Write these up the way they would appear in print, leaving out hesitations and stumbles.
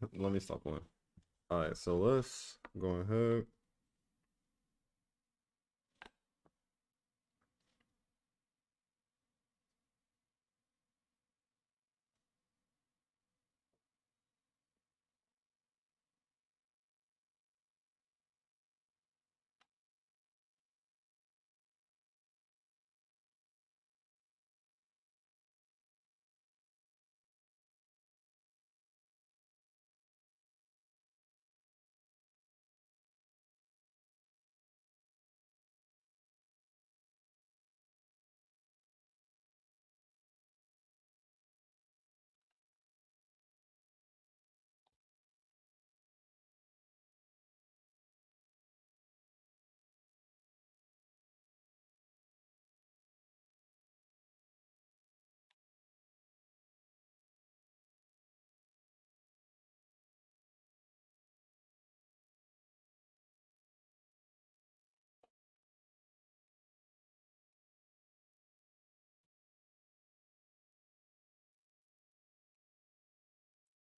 Let me stop one. All right, so let's go ahead.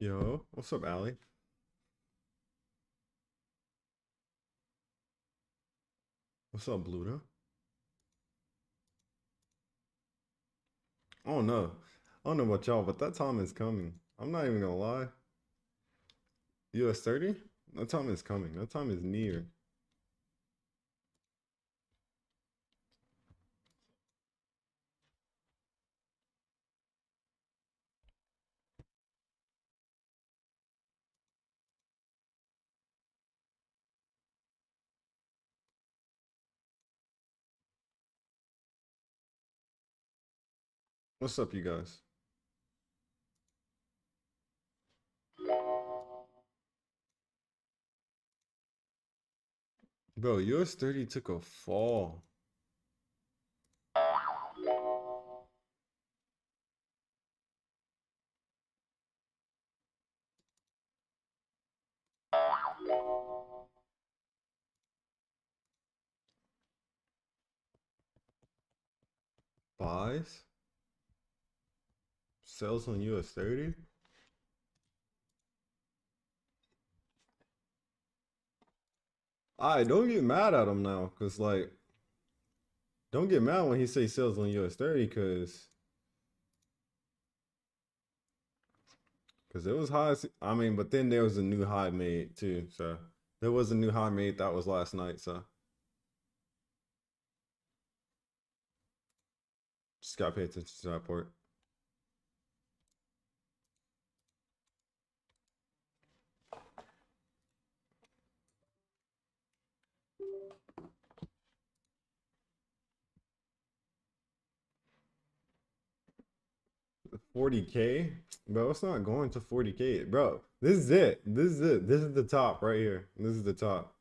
Yo, what's up, Allie? What's up, Bluto? I don't know. I don't know about y'all, but that time is coming. I'm not even gonna lie. US 30? That time is coming. That time is near. What's up, you guys? Bro, US 30 took a fall. Buys? Sells on US 30? I don't get mad at him now, cause like, don't get mad when he say sells on US 30, cause it was high. I mean, but then there was a new high made too. So there was a new high made that was last night. So just gotta pay attention to that part. 40K, bro. It's not going to 40K, bro. This is it. This is it. This is the top right here. This is the top.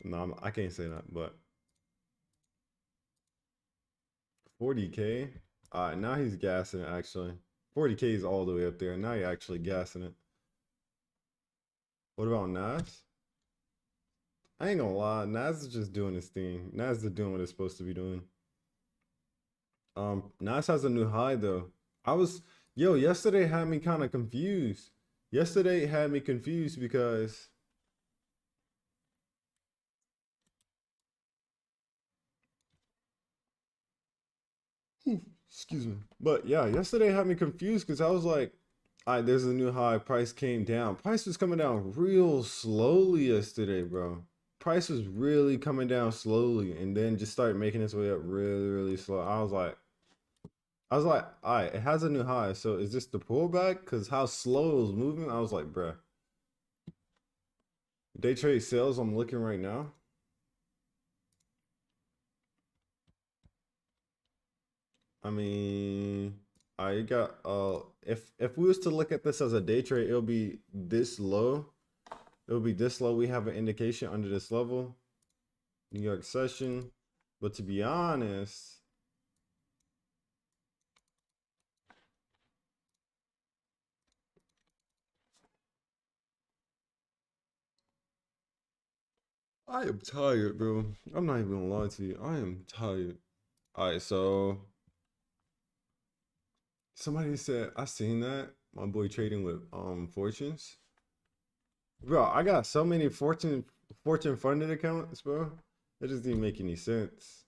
No, I can't say that, but 40K. All right, now he's gassing it. Actually, 40K is all the way up there. Now you're actually gassing it. What about Nas? I ain't gonna lie, Nas is just doing his thing. Nas is doing what it's supposed to be doing. Nas has a new high though. I was, yo, yesterday had me kind of confused. Yesterday had me confused because excuse me. But yeah, yesterday had me confused because I was like, all right, there's a new high. Price came down. Price was coming down real slowly yesterday, bro. Price was really coming down slowly and then just started making its way up really, really slow. I was like, all right, it has a new high. So is this the pullback? Because how slow it was moving, I was like, bruh. Day trade sales, I'm looking right now. I mean, I got if we was to look at this as a day trade, it'll be this low. It'll be this low. We have an indication under this level. New York session. But to be honest, I am tired, bro. I'm not even gonna lie to you. I am tired. All right, so somebody said I seen that. My boy trading with Fortunes. Bro, I got so many Fortune funded accounts, bro. It just didn't make any sense.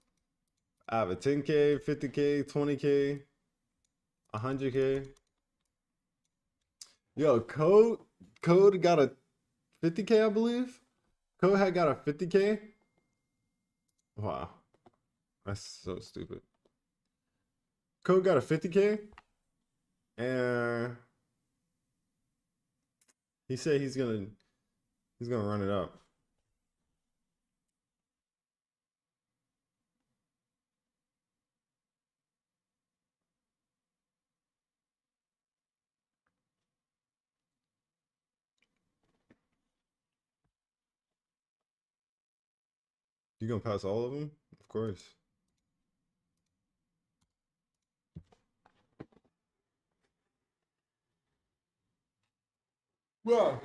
I have a 10K, 50K, 20K, 100K. Yo, Code got a 50K, I believe. Code had got a 50K. Wow, that's so stupid. Code got a 50K, and he said he's gonna run it up. You gonna pass all of them? Of course. Bro,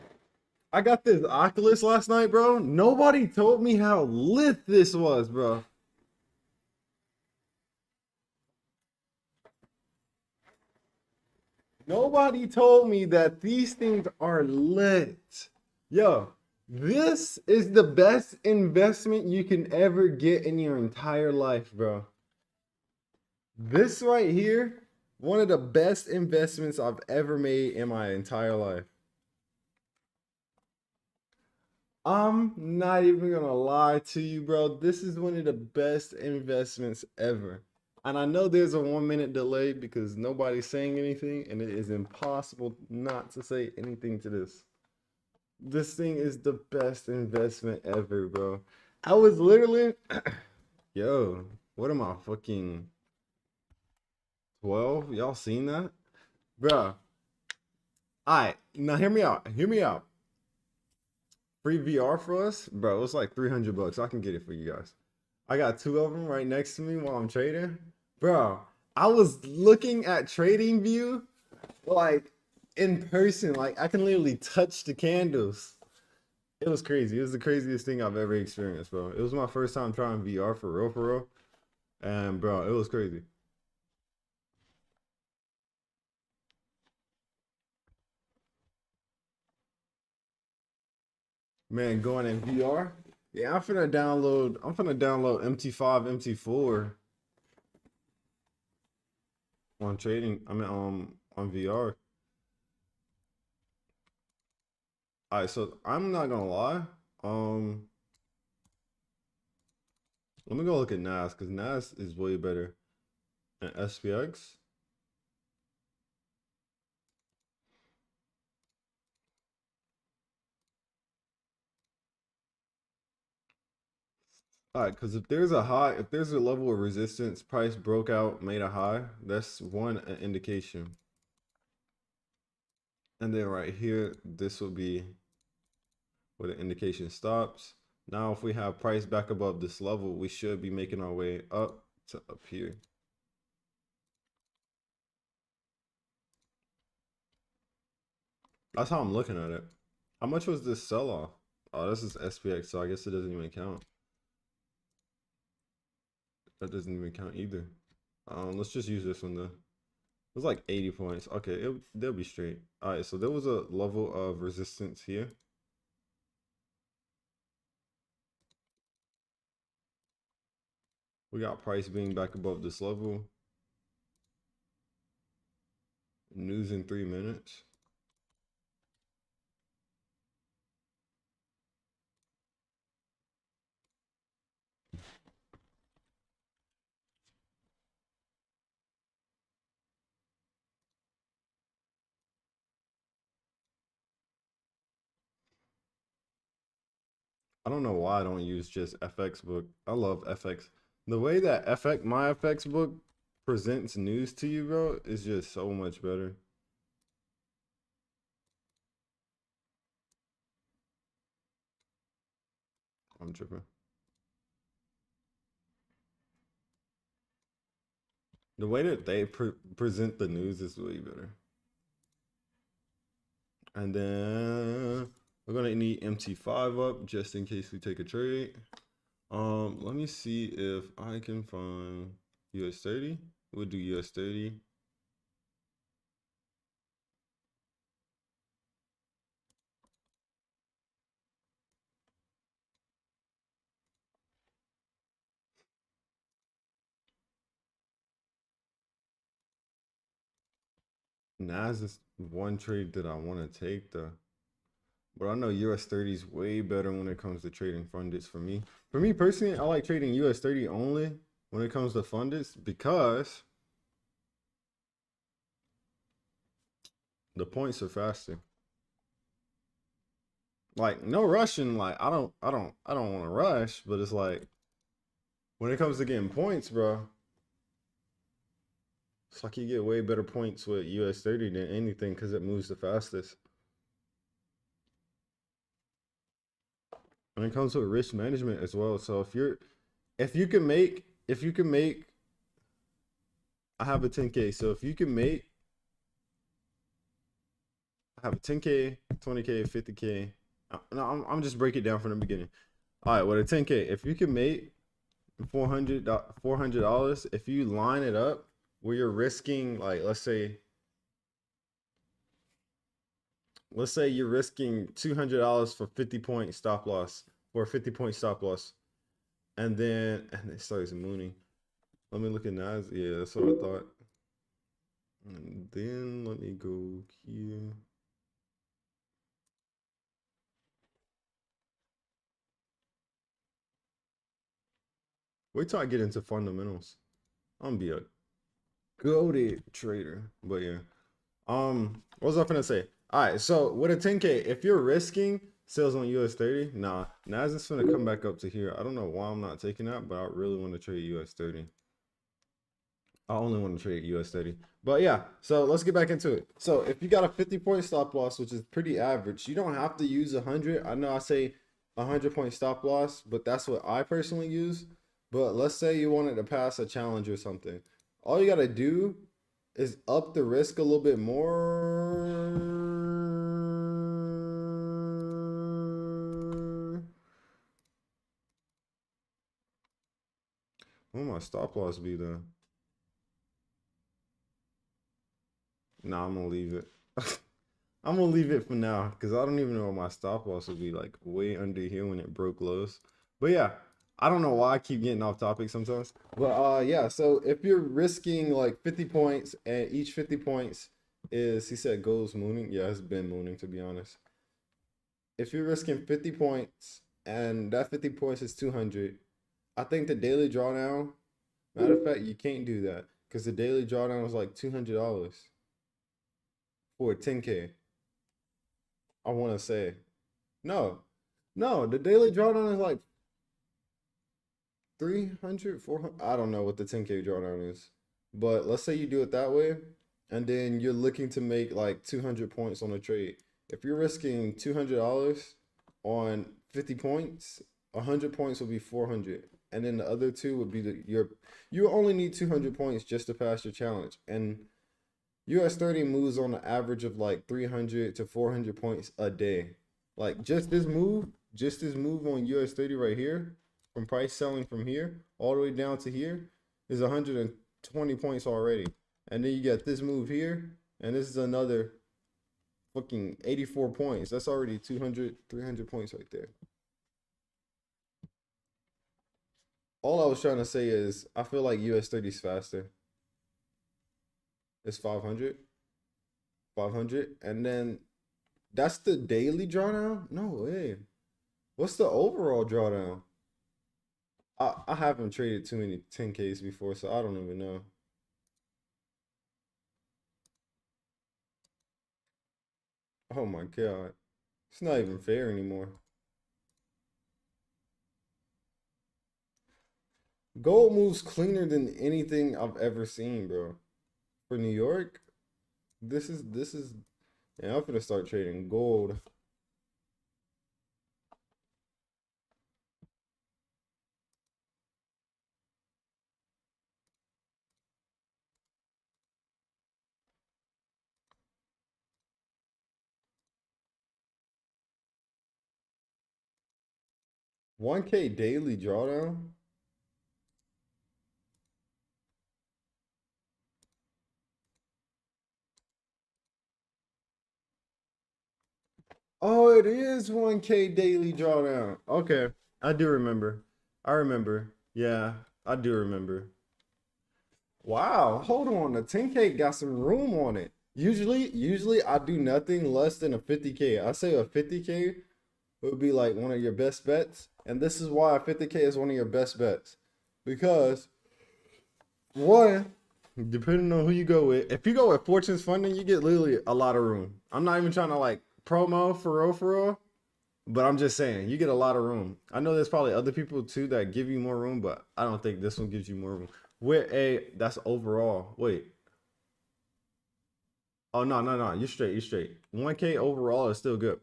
I got this Oculus last night, bro. Nobody told me how lit this was, bro. Nobody told me that these things are lit. Yo, this is the best investment you can ever get in your entire life, bro. This right here, one of the best investments I've ever made in my entire life. I'm not even gonna lie to you, bro. This is one of the best investments ever. And I know there's a 1 minute delay because nobody's saying anything, and it is impossible not to say anything to this. This thing is the best investment ever, bro. I was literally, yo, what am I fucking 12? Y'all seen that? Bro. Alright, now hear me out. Hear me out. Free VR for us? Bro, it's like 300 bucks. I can get it for you guys. I got two of them right next to me while I'm trading. Bro, I was looking at Trading View like in person. Like I can literally touch the candles. It was crazy. It was the craziest thing I've ever experienced, bro. It was my first time trying VR for real, for real. And bro, it was crazy. Man, going in VR. Yeah, I'm finna download MT5, MT4 on trading. I mean on VR. Alright, so I'm not gonna lie. Um Let me go look at NAS because NAS is way better than SPX. All right, because if there's a level of resistance, price broke out, made a high, that's one indication. And then right here, this will be where the indication stops. Now, if we have price back above this level, we should be making our way up to up here. That's how I'm looking at it. How much was this sell off? Oh, this is SPX, so I guess it doesn't even count. That doesn't even count either. Let's just use this one though. It was like 80 points. Okay, they'll be straight. All right, so there was a level of resistance here. We got price being back above this level. News in 3 minutes. I don't know why I don't use just FX book. I love FX. The way that my FX book presents news to you, bro, is just so much better. I'm tripping. The way that they present the news is way better. And then we're gonna need MT5 up just in case we take a trade. Let me see if I can find US 30. We'll do US 30. Nas is one trade that I want to take though. But I know US 30 is way better when it comes to trading fundeds for me. For me personally, I like trading US 30 only when it comes to fundeds because the points are faster. Like no rushing, like I don't want to rush, but it's like when it comes to getting points, bro, it's like you get way better points with US 30 than anything because it moves the fastest. When it comes to risk management as well. So if you can make I have a 10K. So if you can make I have a 10K, 20K, 50K. No, I'm just break it down from the beginning. All right, with a 10K, if you can make $400, if you line it up where you're risking, like let's say you're risking $200 for 50 point stop loss, for a 50-point stop loss, and it starts mooning. Let me look at Nas. Yeah, that's what I thought. And then let me go here. Wait till I get into fundamentals. I'm gonna be a goated trader. But yeah. What was I gonna say? All right, so with a 10K, if you're risking sales on US 30, nah, Nas is gonna come back up to here. I don't know why I'm not taking that, but I really want to trade US 30. I only want to trade US 30. But yeah, so let's get back into it. So if you got a 50-point stop loss, which is pretty average, you don't have to use 100. I know I say 100-point stop loss, but that's what I personally use. But let's say you wanted to pass a challenge or something. All you got to do is up the risk a little bit more. What my stop loss be then? Nah, I'm gonna leave it. I'm gonna leave it for now because I don't even know what my stop loss would be, like way under here when it broke lows. But yeah, I don't know why I keep getting off topic sometimes. But yeah, so if you're risking like 50 points and each 50 points is, he said goes mooning. Yeah, it's been mooning to be honest. If you're risking 50 points and that 50 points is 200, I think the daily drawdown, matter of fact, you can't do that because the daily drawdown was like $200 for a 10K. I want to say. No, no, the daily drawdown is like 300, 400. I don't know what the 10K drawdown is. But let's say you do it that way, and then you're looking to make like 200 points on a trade. If you're risking $200 on 50 points, 100 points will be 400. And then the other two would be you only need 200 points just to pass your challenge. And US 30 moves on an average of like 300 to 400 points a day. Like just this move on US 30 right here, from price selling from here all the way down to here, is 120 points already. And then you get this move here, and this is another fucking 84 points. That's already 200, 300 points right there. All I was trying to say is I feel like US 30 is faster. It's 500. 500. And then that's the daily drawdown? No way. What's the overall drawdown? I haven't traded too many 10Ks before, so I don't even know. Oh my God. It's not even fair anymore. Gold moves cleaner than anything I've ever seen, bro. For New York, this is yeah, I'm gonna start trading gold. 1K daily drawdown. Oh, it is 1K daily drawdown. Okay. I do remember. I remember. Yeah, I do remember. Wow, hold on. The 10K got some room on it. Usually I do nothing less than a 50K. I say a 50K would be like one of your best bets. And this is why a 50K is one of your best bets. Because one, depending on who you go with, if you go with Fortunes Funding, you get literally a lot of room. I'm not even trying to like promo for real, but I'm just saying you get a lot of room. I know there's probably other people too that give you more room, but I don't think this one gives you more room. With a that's overall. Wait. Oh no. You're straight. You're straight. 1K overall is still good.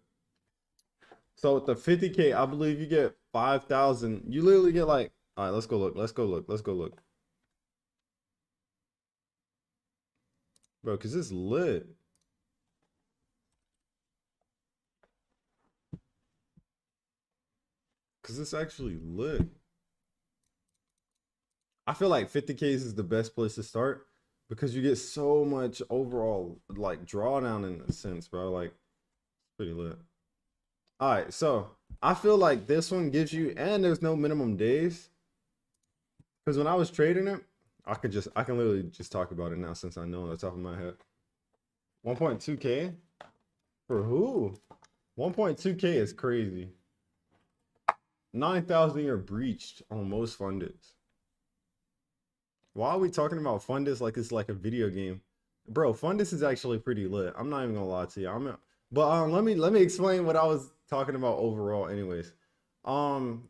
So with the 50K, I believe you get 5,000. You literally get like, all right, let's go look. Let's go look. Let's go look. Bro, cause it's lit. Cause it's actually lit. I feel like 50Ks is the best place to start because you get so much overall like drawdown in a sense, bro. Like pretty lit. All right, so I feel like this one gives you, and there's no minimum days. Because when I was trading it, I can literally just talk about it now since I know on the top of my head. 1.2K for who? 1.2K is crazy. 9,000 are breached on most fundeds. Why are we talking about fundeds like it's like a video game? Bro, fundeds is actually pretty lit. I'm not even gonna lie to you. But let me explain what I was talking about overall anyways.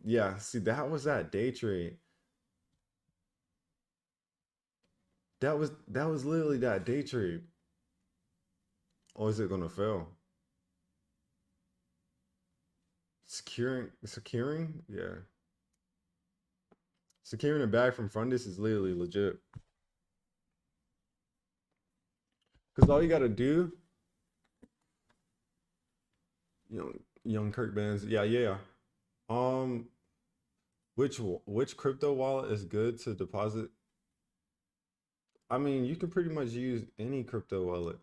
Yeah, see that was that day trade. That was literally that day trade. Or is it gonna fail? Securing? Yeah. Securing a bag from fundus is literally legit. Because all you gotta do, young Kirk Bands, yeah. Um, which crypto wallet is good to deposit? I mean, you can pretty much use any crypto wallet.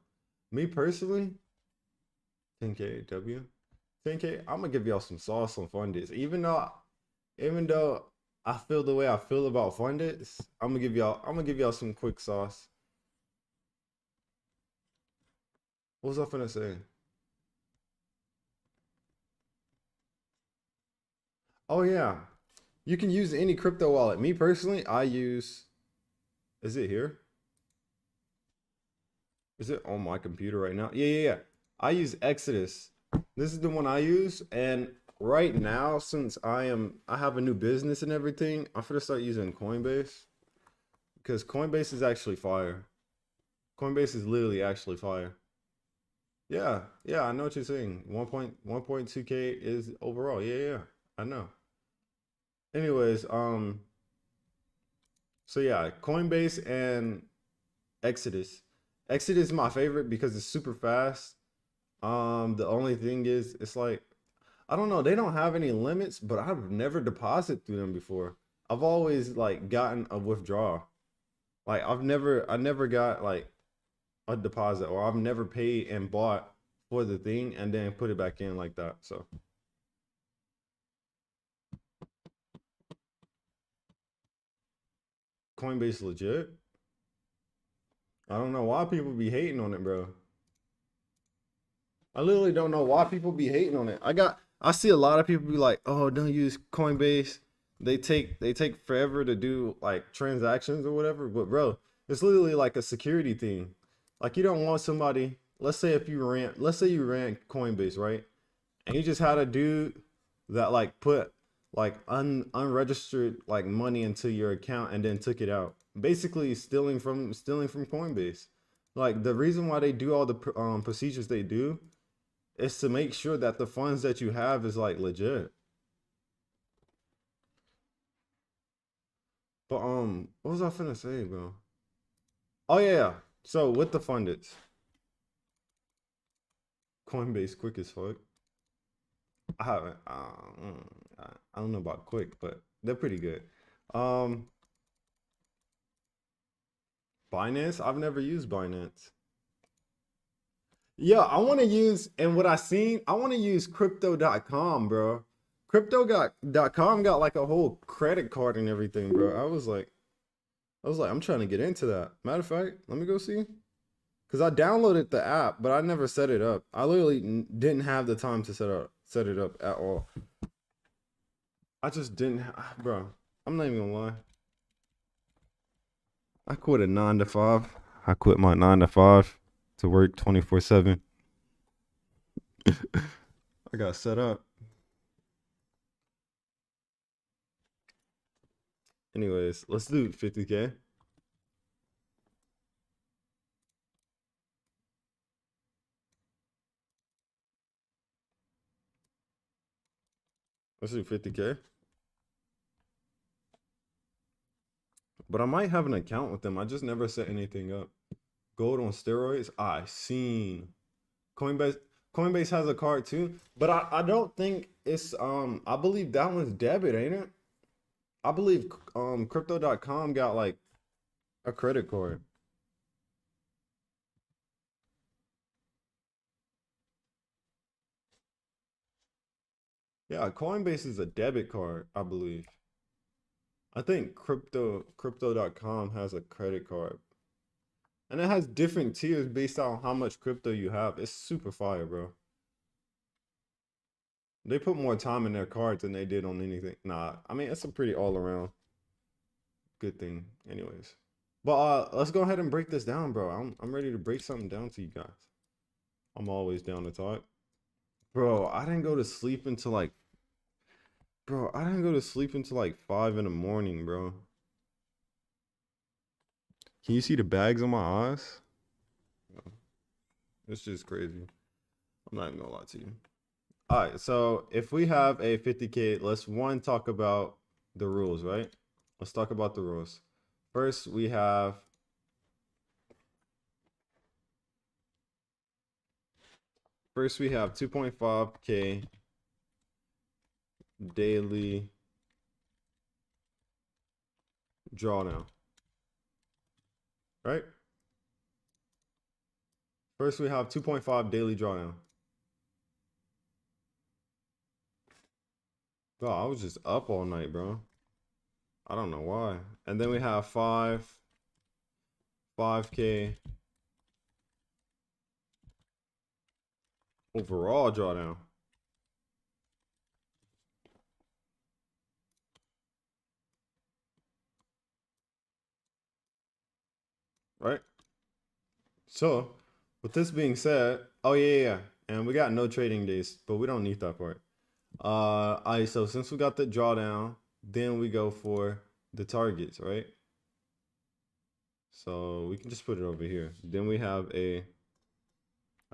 Me personally, 10K W. 10K, I'm gonna give y'all some sauce on fundits. Even though I feel the way I feel about fundits, I'm gonna give y'all some quick sauce. What was I finna say? Oh yeah. You can use any crypto wallet. Me personally, I use, is it here? Is it on my computer right now? Yeah. I use Exodus. This is the one I use. And right now, since I have a new business and everything, I'm gonna start using Coinbase. Because Coinbase is actually fire. Coinbase is literally actually fire. Yeah, I know what you're saying. 1.2K is overall. Yeah. I know. Anyways, so yeah, Coinbase and Exodus. Exodus is my favorite because it's super fast. The only thing is, it's like, I don't know, they don't have any limits, but I've never deposited through them before. I've always like gotten a withdrawal. Like I never got like a deposit, or I've never paid and bought for the thing and then put it back in like that. So Coinbase legit. I don't know why people be hating on it, bro. I literally don't know why people be hating on it. I see a lot of people be like, "Oh, don't use Coinbase. They take forever to do like transactions or whatever." But bro, it's literally like a security thing. Like you don't want somebody, let's say you ran Coinbase, right? And you just had a dude that like put like unregistered like money into your account and then took it out. Basically stealing from Coinbase. Like the reason why they do all the procedures they do is to make sure that the funds that you have is like legit. But what was I finna say, bro? Oh yeah. So with the fundeds, Coinbase quick as fuck. I haven't. I don't know about quick, but they're pretty good. Um, Binance. I've never used Binance. Yeah, I want to use, and what I seen, I want to use crypto.com, bro. Crypto.com got like a whole credit card and everything, bro. I was like, I'm trying to get into that. Matter of fact, let me go see. Because I downloaded the app, but I never set it up. I literally didn't have the time to set it up at all. I just didn't, bro. I'm not even gonna lie. I quit a 9 to 5. I quit my 9 to 5 to work 24/7. I got set up. Anyways, let's do 50K. Let's do 50K. But I might have an account with them. I just never set anything up. Gold on steroids. I seen. Coinbase has a card too, but I don't think it's I believe that one's debit, ain't it? I believe crypto.com got like a credit card. Yeah, Coinbase is a debit card, I believe. I think crypto.com has a credit card. And it has different tiers based on how much crypto you have. It's super fire, bro. They put more time in their cards than they did on anything. Nah, I mean, it's a pretty all around good thing anyways. But let's go ahead and break this down, bro. I'm ready to break something down to you guys. I'm always down to talk. Bro, I didn't go to sleep until like Bro, I didn't go to sleep until like 5 in the morning, bro. Can you see the bags on my eyes? It's just crazy. I'm not even gonna lie to you. All right, so if we have a 50K, let's talk about the rules, right? Let's talk about the rules. First, we have First, we have 2.5K daily drawdown, right? First, we have 2.5 daily drawdown. Bro, I was just up all night, bro. I don't know why. And then we have 5K overall drawdown. Right? So, with this being said, oh yeah. And we got no trading days, but we don't need that part. All right, so since we got the drawdown, then we go for the targets, right? So we can just put it over here. Then we have I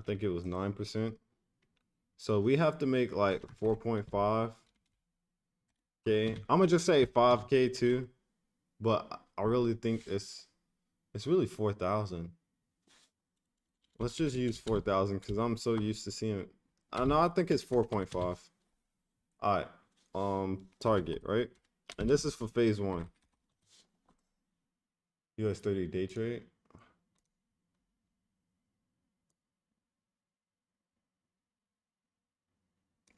think it was 9%. So we have to make like 4.5K. I'm gonna just say 5K too, but I really think it's really 4,000. Let's just use 4,000 because I'm so used to seeing it. I know, I think it's 4.5. All right, target, right? And this is for phase 1. US 30 day trade.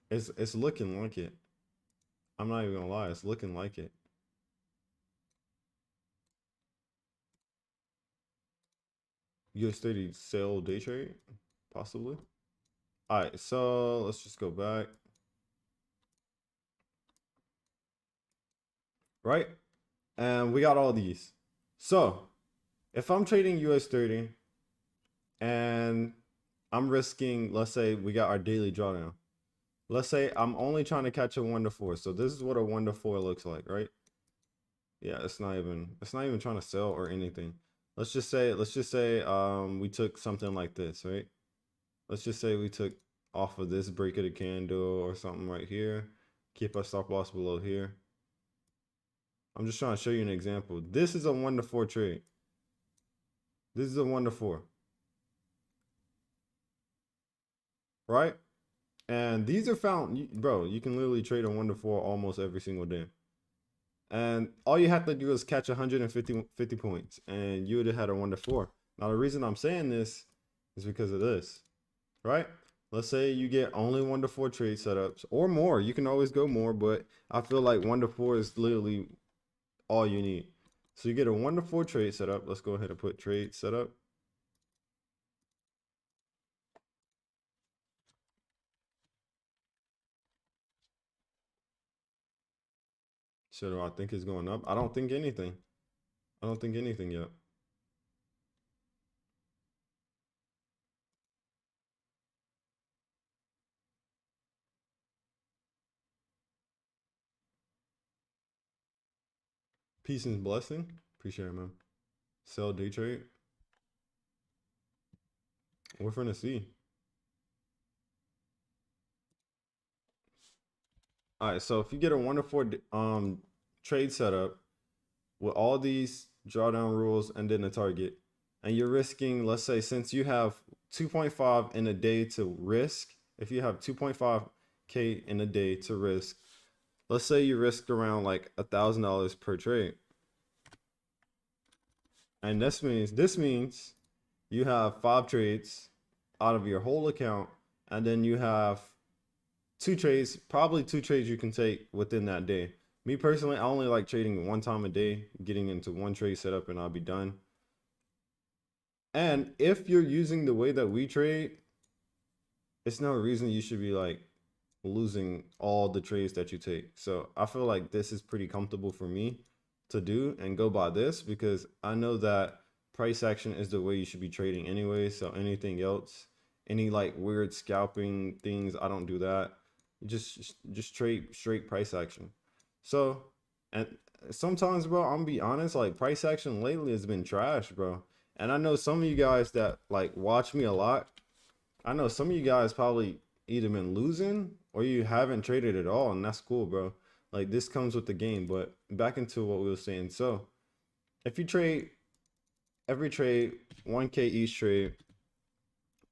It's looking like it. I'm not even gonna lie, it's looking like it. US 30 sell day trade, possibly. All right, so let's just go back. Right? And we got all these. So if I'm trading US 30 and I'm risking, let's say we got our daily drawdown. Let's say I'm only trying to catch a 1 to 4. So this is what a 1 to 4 looks like, right? Yeah, it's not even trying to sell or anything. Let's just say we took something like this, right? Let's just say we took off of this break of the candle or something right here. Keep our stop loss below here. I'm just trying to show you an example. This is a 1 to 4 trade. This is a 1 to 4. Right? And these are found, bro, you can literally trade a 1 to 4 almost every single day. And all you have to do is catch 150 points and you would have had a 1 to 4. Now, the reason I'm saying this is because of this, right? Let's say you get only 1 to 4 trade setups or more. You can always go more, but I feel like 1 to 4 is literally all you need. So you get a 1 to 4 trade setup. Let's go ahead and put trade setup. So do I think it's going up? I don't think anything. I don't think anything yet. Peace and blessing. Appreciate it, man. Sell day trade. We're finna see. All right, so if you get a 1 to 4 trade setup with all these drawdown rules and then a target, and you're risking, let's say, since you have 2.5 in a day to risk, if you have 2.5K in a day to risk, let's say you risk around like $1,000 per trade. And this means you have 5 trades out of your whole account, and then you have 2 trades, probably 2 trades you can take within that day. Me personally, I only like trading 1 time a day, getting into 1 trade setup, and I'll be done. And if you're using the way that we trade, it's no reason you should be like losing all the trades that you take. So I feel like this is pretty comfortable for me to do and go by this, because I know that price action is the way you should be trading anyway. So anything else, any like weird scalping things, I don't do that. Just trade straight price action. So, and sometimes, bro, I'm gonna be honest, like price action lately has been trash, bro. And I know some of you guys that like watch me a lot, I know some of you guys probably either been losing or you haven't traded at all, and that's cool, bro. Like this comes with the game. But back into what we were saying. So if you trade every trade 1K each trade,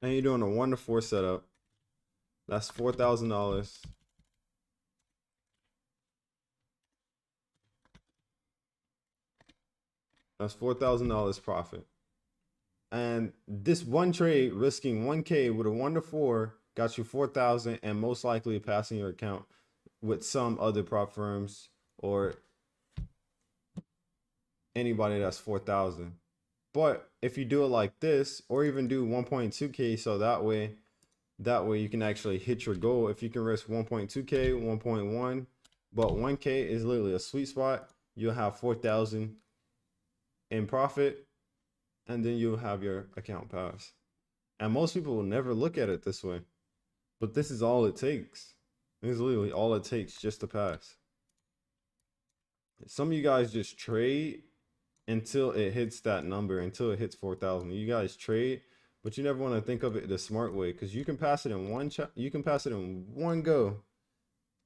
and you're doing a 1 to 4 setup, that's $4,000. That's $4,000 profit. And this one trade risking 1K with a 1 to 4 got you 4,000, and most likely passing your account with some other prop firms or anybody that's 4,000. But if you do it like this, or even do 1.2K, so that way you can actually hit your goal. If you can risk 1.2K, 1.1, but 1K is literally a sweet spot. You'll have 4,000 in profit, and then you'll have your account pass. And most people will never look at it this way, but this is all it takes. This is literally all it takes just to pass. Some of you guys just trade until it hits that number, until it hits 4,000. You guys trade, but you never want to think of it the smart way, because you can pass it in you can pass it in one go,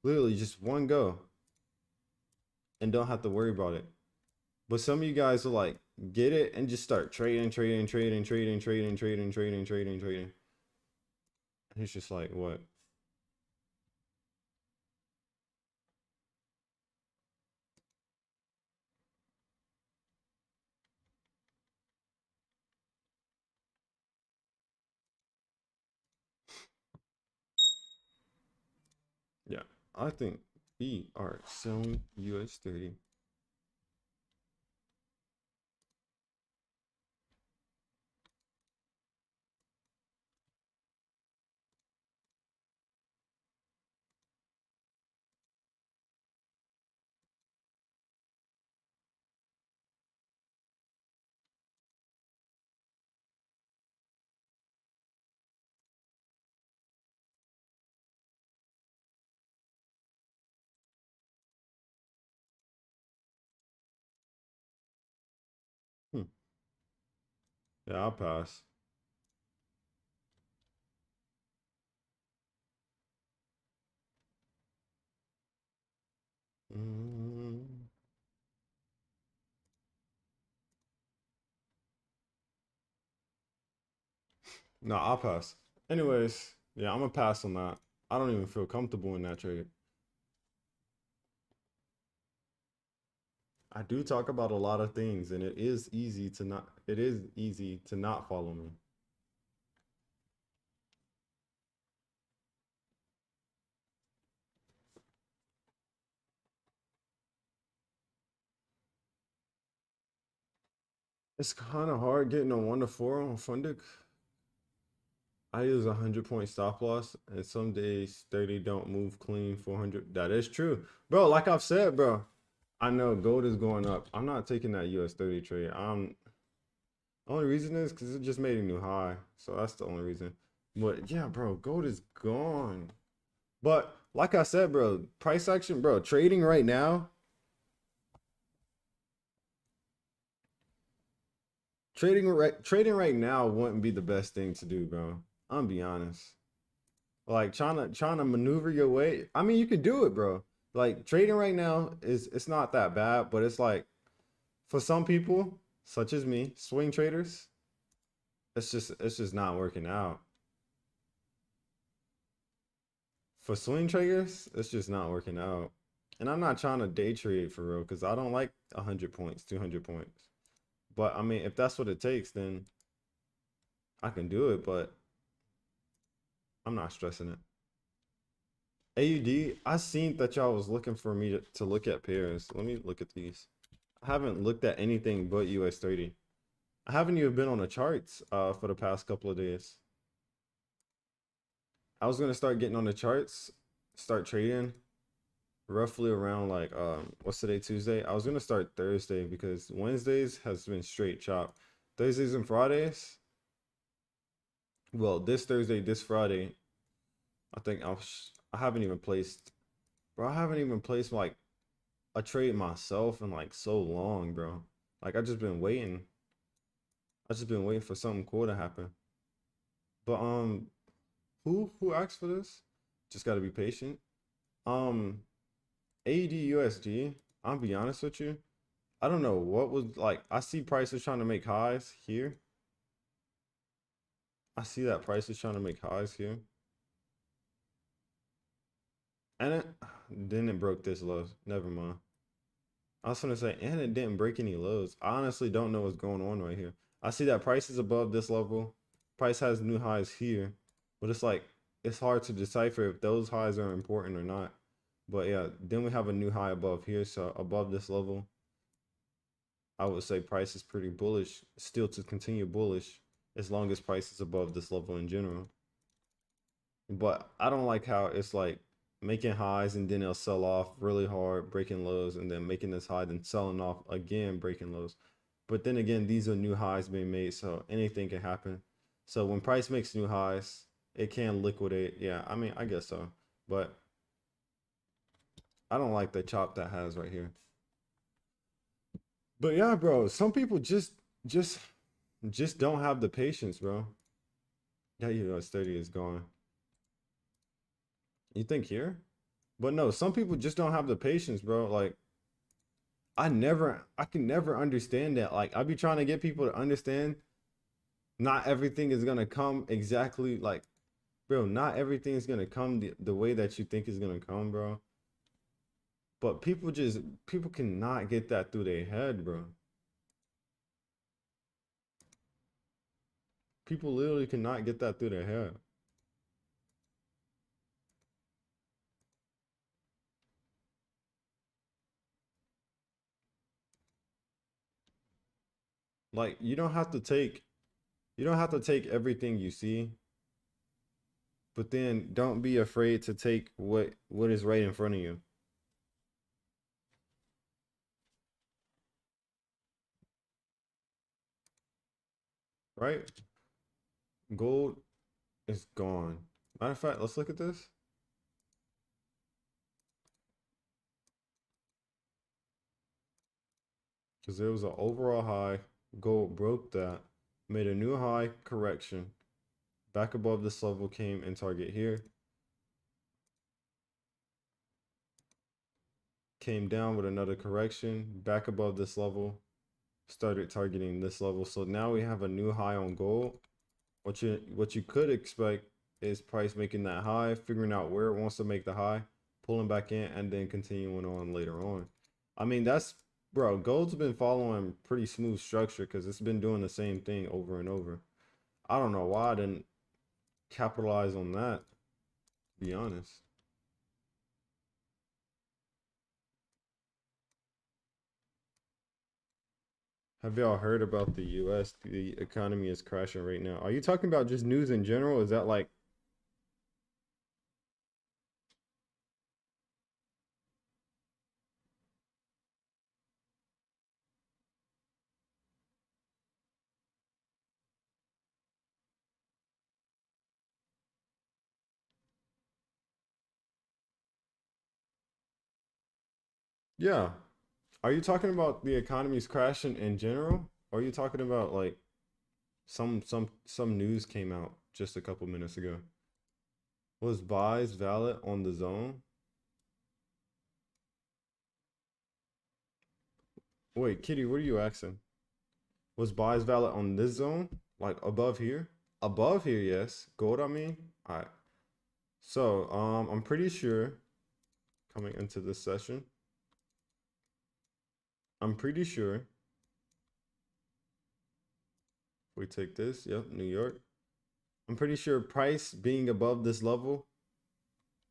literally just one go, and don't have to worry about it. But some of you guys will like get it and just start trading, trading, trading, trading, trading, trading, trading, trading, trading. And it's just like, what? Yeah, I think we are selling US 30. Hmm. Yeah, I'll pass. Mm. No, I'll pass. Anyways, yeah, I'm gonna pass on that. I don't even feel comfortable in that trade. I do talk about a lot of things, and it is easy to not follow me. It's kind of hard getting a 1 to 4 on Fundic. I use 100 point stop loss, and some days 30 don't move clean 400. That is true, bro. Like I've said, bro. I know gold is going up. I'm not taking that US 30 trade. Only reason is because it just made a new high. So that's the only reason. But yeah, bro, gold is gone. But like I said, bro, price action, bro, trading right now wouldn't be the best thing to do, bro. I'm be honest. Like trying to maneuver your way. I mean, you could do it, bro. Like trading right now is it's not that bad, but it's like for some people, such as me, swing traders, it's just not working out. For swing traders, it's just not working out. And I'm not trying to day trade for real because I don't like 100 points, 200 points. But I mean, if that's what it takes, then I can do it, but I'm not stressing it. AUD, I seen that y'all was looking for me to look at pairs. Let me look at these. I haven't looked at anything but US 30. I haven't even been on the charts for the past couple of days. I was gonna start getting on the charts, start trading roughly around like what's today, Tuesday? I was gonna start Thursday because Wednesdays has been straight chop. Thursdays and Fridays, well, this Thursday, this Friday, I think I haven't even placed, bro. I haven't even placed like a trade myself in like so long, bro. Like I just been waiting. I just been waiting for something cool to happen. But who asked for this? Just gotta be patient. Um AUD I'll be honest with you. I don't know what was like I see prices trying to make highs here. I see that price is trying to make highs here. And it then it broke this low. Never mind. I was gonna say, and it didn't break any lows. I honestly don't know what's going on right here. I see that price is above this level. Price has new highs here, but it's like it's hard to decipher if those highs are important or not. But yeah, then we have a new high above here, so above this level, I would say price is pretty bullish, still to continue bullish as long as price is above this level in general. But I don't like how it's like making highs and then it'll sell off really hard, breaking lows, and then making this high, then selling off again, breaking lows. But then again, these are new highs being made, so anything can happen. So when price makes new highs, it can liquidate. Yeah, I mean, I guess so. But I don't like the chop that has right here. But yeah, bro, some people just just don't have the patience, bro. Yeah, you know, 30 is gone. You think here? But no, some people just don't have the patience, bro. Like I can never understand that. Like I be trying to get people to understand not everything is gonna come exactly like, bro, not everything is gonna come the way that you think is gonna come, bro. But people cannot get that through their head, bro. People literally cannot get that through their head. Like you don't have to take everything you see, but then don't be afraid to take what is right in front of you, right? Gold is gone. Matter of fact, let's look at this. Because there was an overall high. Gold broke that, made a new high correction. Back above this level came and target here. Came down with another correction. Back above this level. Started targeting this level. So now we have a new high on gold. What you could expect is price making that high, figuring out where it wants to make the high, pulling back in, and then continuing on later on. I mean, that's bro, gold's been following pretty smooth structure because it's been doing the same thing over and over. I don't know why I didn't capitalize on that, to be honest. Have y'all heard about the US? The economy is crashing right now. Are you talking about just news in general? Is that like, Yeah. Are you talking about the economy's crashing in general? Or are you talking about like some news came out just a couple minutes ago? Was buys valid on the zone? Wait, Kitty, what are you asking? Was buys valid on this zone? Like above here? Above here, yes. Gold, I mean. All right. So, I'm pretty sure coming into this session, I'm pretty sure we take this, yep, New York. I'm pretty sure price being above this level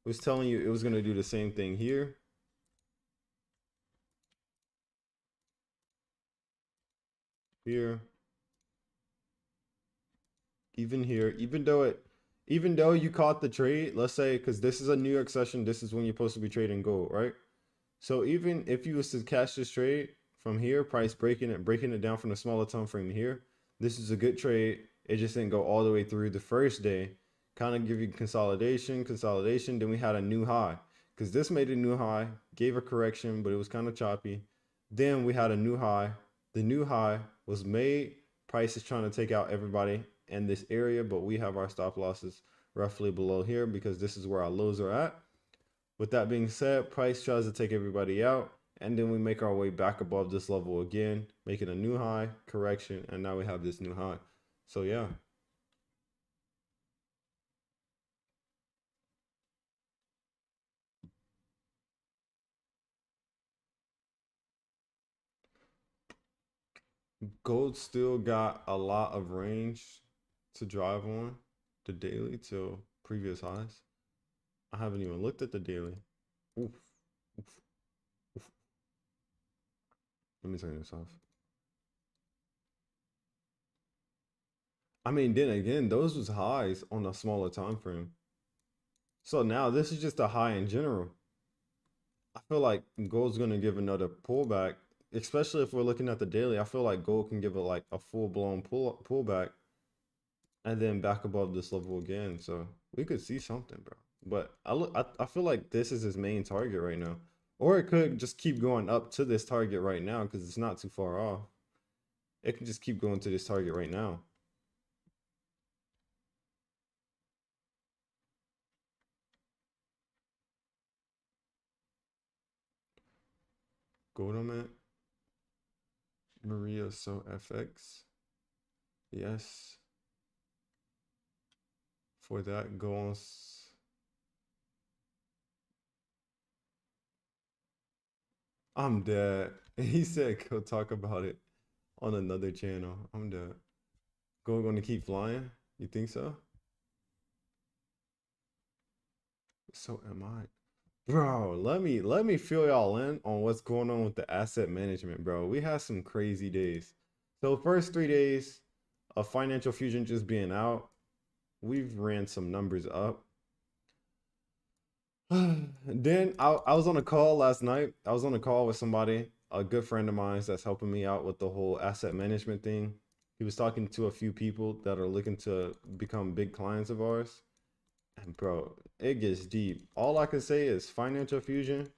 was telling you it was gonna do the same thing here, here, even here, even though you caught the trade, let's say, because this is a New York session, this is when you're supposed to be trading gold, right? So even if you was to catch this trade from here, price breaking it down from the smaller time frame here, this is a good trade. It just didn't go all the way through the first day. Kind of give you consolidation. Then we had a new high because this made a new high, gave a correction, but it was kind of choppy. Then we had a new high. The new high was made. Price is trying to take out everybody in this area, but we have our stop losses roughly below here because this is where our lows are at. With that being said, price tries to take everybody out, and then we make our way back above this level again, making a new high, correction, and now we have this new high. So yeah, gold still got a lot of range to drive on the daily till previous highs. I haven't even looked at the daily. Oof, oof, oof. Let me turn this off. I mean, then again, those was highs on a smaller time frame. So now this is just a high in general. I feel like gold's gonna give another pullback, especially if we're looking at the daily. I feel like gold can give it like a full blown pullback and then back above this level again. So we could see something, bro. But I feel like this is his main target right now, or it could just keep going up to this target right now because it's not too far off. It can just keep going to this target right now. Gold on it. Maria so FX. Yes. For that, go on. I'm dead. He said go talk about it on another channel. I'm dead. Going to keep flying? You think so? So am I. Bro, let me fill y'all in on what's going on with the asset management, bro. We had some crazy days. So first 3 days of Financial Fusion just being out, we've ran some numbers up. Then I was on a call last night. I was on a call with somebody, a good friend of mine that's helping me out with the whole asset management thing. He was talking to a few people that are looking to become big clients of ours. And bro, it gets deep. All I can say is Financial Fusion,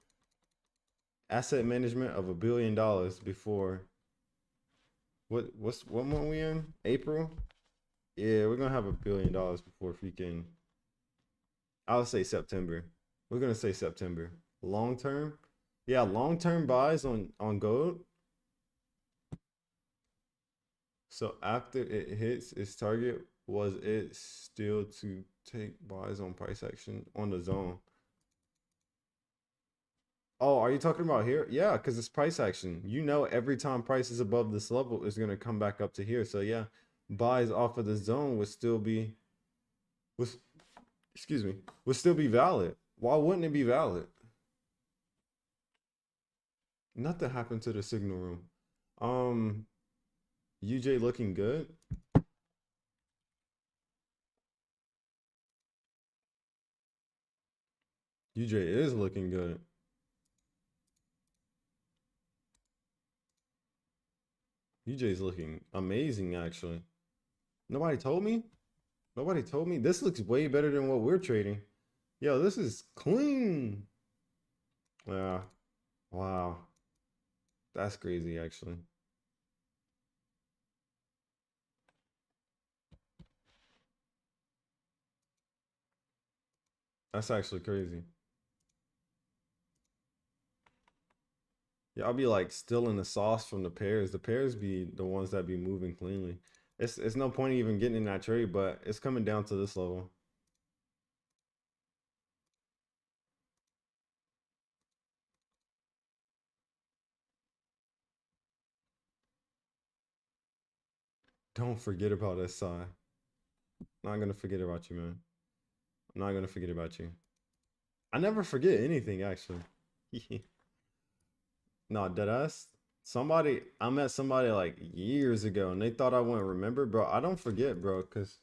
asset management of $1 billion before what month we in? April? Yeah, we're gonna have $1 billion before freaking I'll say September. We're gonna say September. Long term? Yeah, long term buys on gold. So after it hits its target, was it still to take buys on price action on the zone? Oh, are you talking about here? Yeah, because it's price action. You know, every time price is above this level, it's gonna come back up to here. So yeah, buys off of the zone would still be was excuse me, would still be valid. Why wouldn't it be valid? Nothing happened to the signal room. Um, UJ looking good. UJ is looking good. UJ's looking amazing actually. Nobody told me. Nobody told me. This looks way better than what we're trading. Yo, this is clean. Yeah. Wow. That's crazy, actually. That's actually crazy. Yeah, I'll be like still in the sauce from the pairs. The pairs be the ones that be moving cleanly. It's no point even getting in that trade, but it's coming down to this level. Don't forget about SI. Not gonna forget about you, man. I'm not gonna forget about you. I never forget anything, actually. No, deadass. I met somebody like years ago and they thought I wouldn't remember, bro. I don't forget, bro, because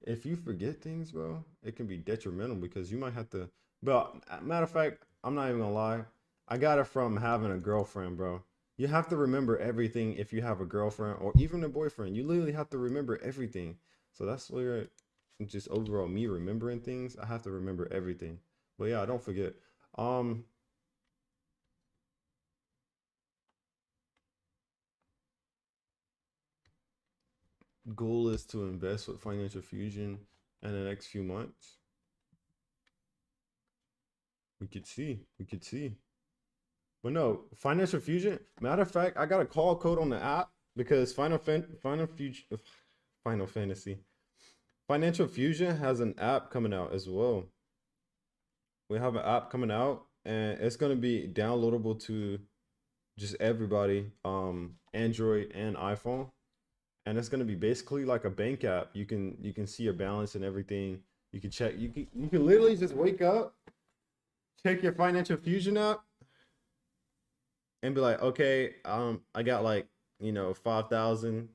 if you forget things, bro, it can be detrimental because you might have to. But matter of fact, I'm not even gonna lie. I got it from having a girlfriend, bro. You have to remember everything if you have a girlfriend or even a boyfriend. You literally have to remember everything. So that's where just overall me remembering things, I have to remember everything. But yeah, I don't forget. Um, Goal is to invest with Financial Fusion in the next few months. We could see. We could see. But no, Financial Fusion. Matter of fact, I got a call code on the app because Final Fusion, Final Fantasy, Financial Fusion has an app coming out as well. We have an app coming out, and it's gonna be downloadable to just everybody, Android and iPhone. And it's gonna be basically like a bank app. You can see your balance and everything. You can check. You can literally just wake up, check your Financial Fusion app, and be like, okay, I got like 5,000.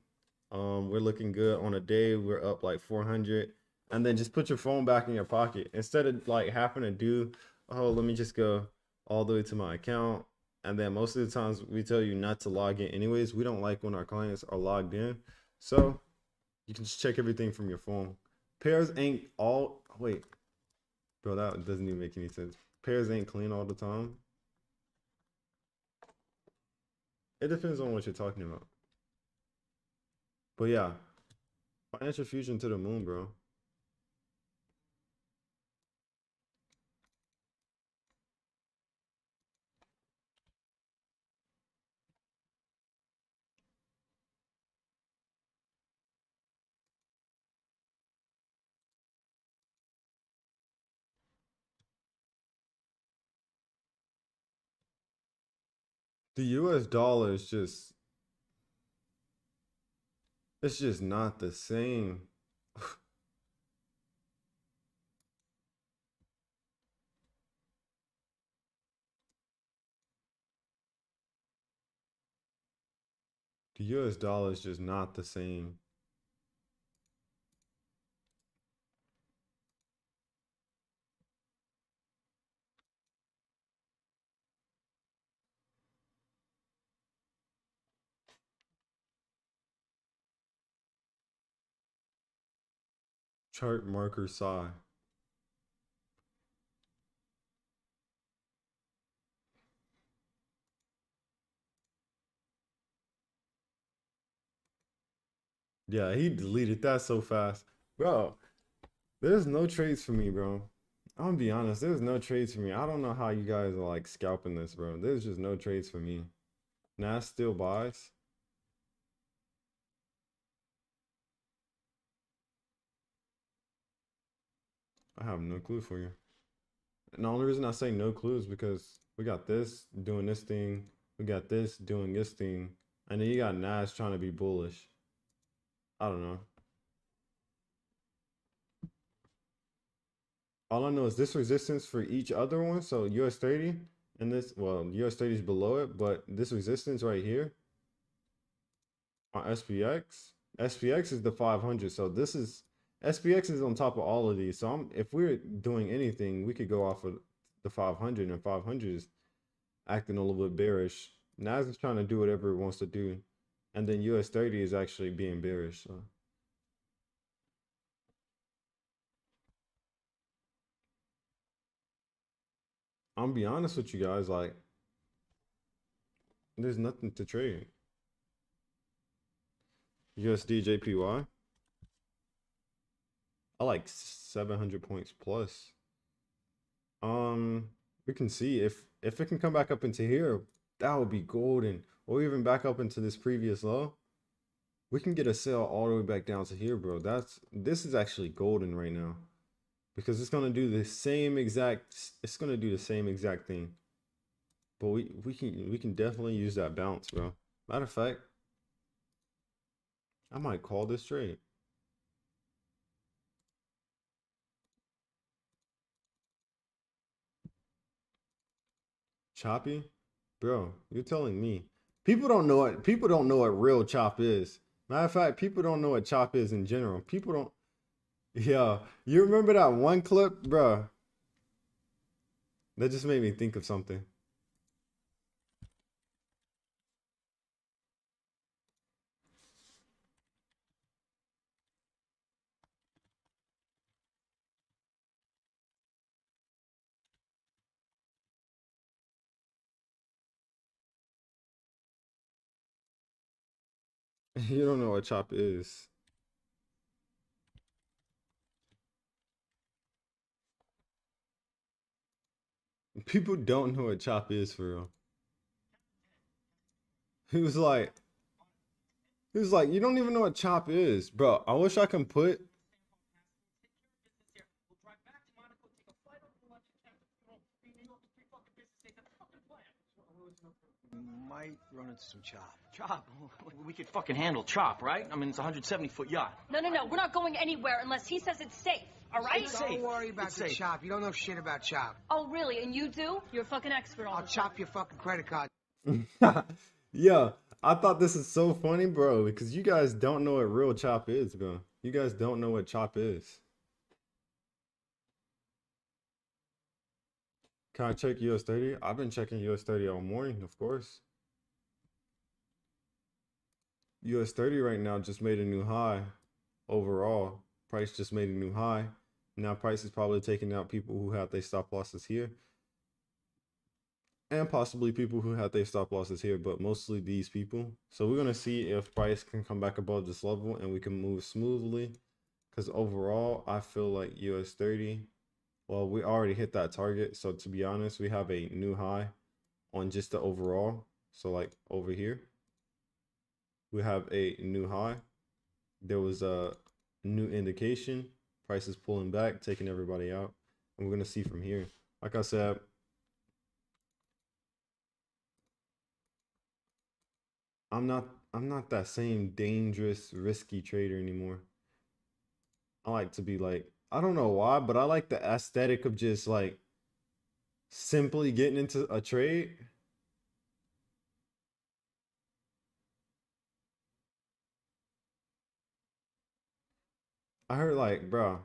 We're looking good on a day. We're up like 400, and then just put your phone back in your pocket instead of like having to do, oh, let me just go all the way to my account. And then most of the times we tell you not to log in anyways. We don't like when our clients are logged in, so you can just check everything from your phone. Pairs ain't all. Wait, bro, that doesn't even make any sense. Pairs ain't clean all the time. It depends on what you're talking about. But yeah, Financial Fusion to the moon, bro. The US dollar is just, it's just not the same. The US dollar is just not the same. Chart marker psi. Yeah, he deleted that so fast. Bro, there's no trades for me, bro. I'm gonna be honest, there's no trades for me. I don't know how you guys are like scalping this, bro. There's just no trades for me. Nas still buys. I have no clue for you. And the only reason I say no clue is because we got this doing this thing, we got this doing this thing, and then you got Nas trying to be bullish. I don't know. All I know is this resistance for each other one. So US 30 and this, well, US 30 is below it, but this resistance right here on SPX, SPX is the 500. So this is SPX is on top of all of these. So if we're doing anything, we could go off of the 500, and 500 is acting a little bit bearish. Nas is trying to do whatever it wants to do, and then US 30 is actually being bearish. So I'm gonna be honest with you guys, like There's nothing to trade. USD JPY. I like 700 points plus. Um, we can see if it can come back up into here, that would be golden. Or even back up into this previous low. We can get a sell all the way back down to here, bro. This is actually golden right now. Because it's gonna do the same exact thing. But we can definitely use that bounce, bro. Matter of fact, I might call this trade. Choppy? Bro, you're telling me. People don't know what real chop is. Matter of fact, people don't know what chop is in general. People don't. Yeah, you remember that one clip, bro? That just made me think of something. You don't know what chop is. People don't know what chop is for real. He was like, you don't even know what chop is, bro. I wish I can put. Might run into some chop. Chop? We could fucking handle chop, right? I mean, it's a 170-foot yacht. No, we're not going anywhere unless he says it's safe, all right? It's safe. Don't worry about It's the safe. chop. You don't know shit about chop. Oh, really? And you do? You're a fucking expert on I'll this. chop your fucking credit card. Yeah, I thought this is so funny, bro, because you guys don't know what real chop is, bro. You guys don't know what chop is. Can I check US 30? I've been checking US 30 all morning, of course. US 30 right now just made a new high overall. Price just made a new high. Now price is probably taking out people who have their stop losses here. And possibly people who have their stop losses here, but mostly these people. So we're gonna see if price can come back above this level and we can move smoothly. Because overall, I feel like US 30, well, we already hit that target. So to be honest, we have a new high on just the overall. So like over here, we have a new high. There was a new indication. Price is pulling back, taking everybody out. And we're gonna see from here. Like I said, I'm not that same dangerous, risky trader anymore. I like to be like, I don't know why, but I like the aesthetic of just like simply getting into a trade. I heard like, bro,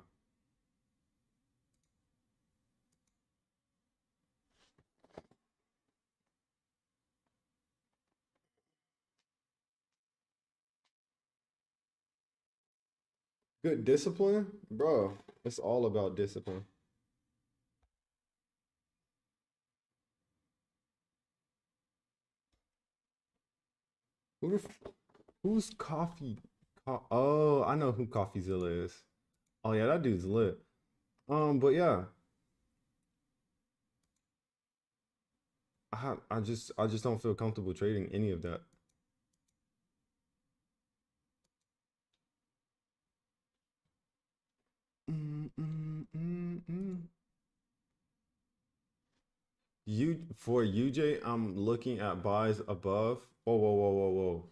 good discipline, bro. It's all about discipline. Who's coffee? Oh, I know who CoffeeZilla is. Oh yeah, that dude's lit. But yeah, I just don't feel comfortable trading any of that. Mm, mm, mm, mm. For UJ, I'm looking at buys above. Whoa, whoa, whoa, whoa, whoa.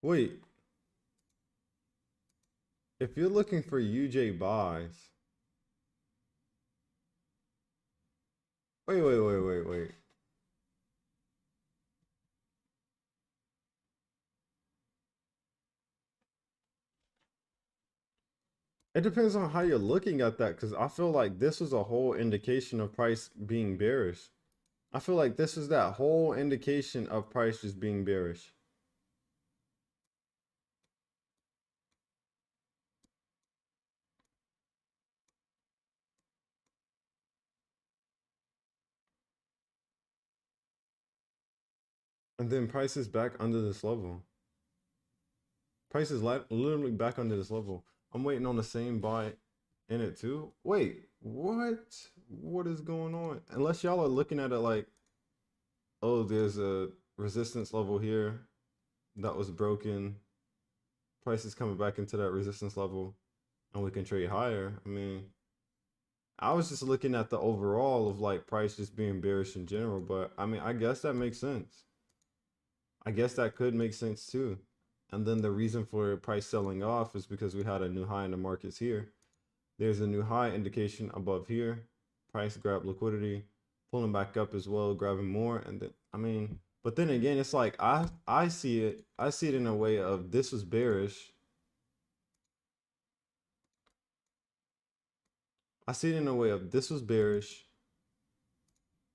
Wait, if you're looking for UJ buys, wait. It depends on how you're looking at that, because I feel like this was a whole indication of price being bearish. I feel like this is that whole indication of price just being bearish. And then price is back under this level. Price is literally back under this level. I'm waiting on the same buy in it too. Wait, what? What is going on? Unless y'all are looking at it like, oh, there's a resistance level here that was broken. Price is coming back into that resistance level and we can trade higher. I mean, I was just looking at the overall of like price just being bearish in general, but I mean, I guess that makes sense. I guess that could make sense too. And then the reason for price selling off is because we had a new high in the markets here. There's a new high indication above here. Price grab liquidity, pulling back up as well, grabbing more. And then, I mean, but then again, it's like I see it in a way of this was bearish. I see it in a way of this was bearish.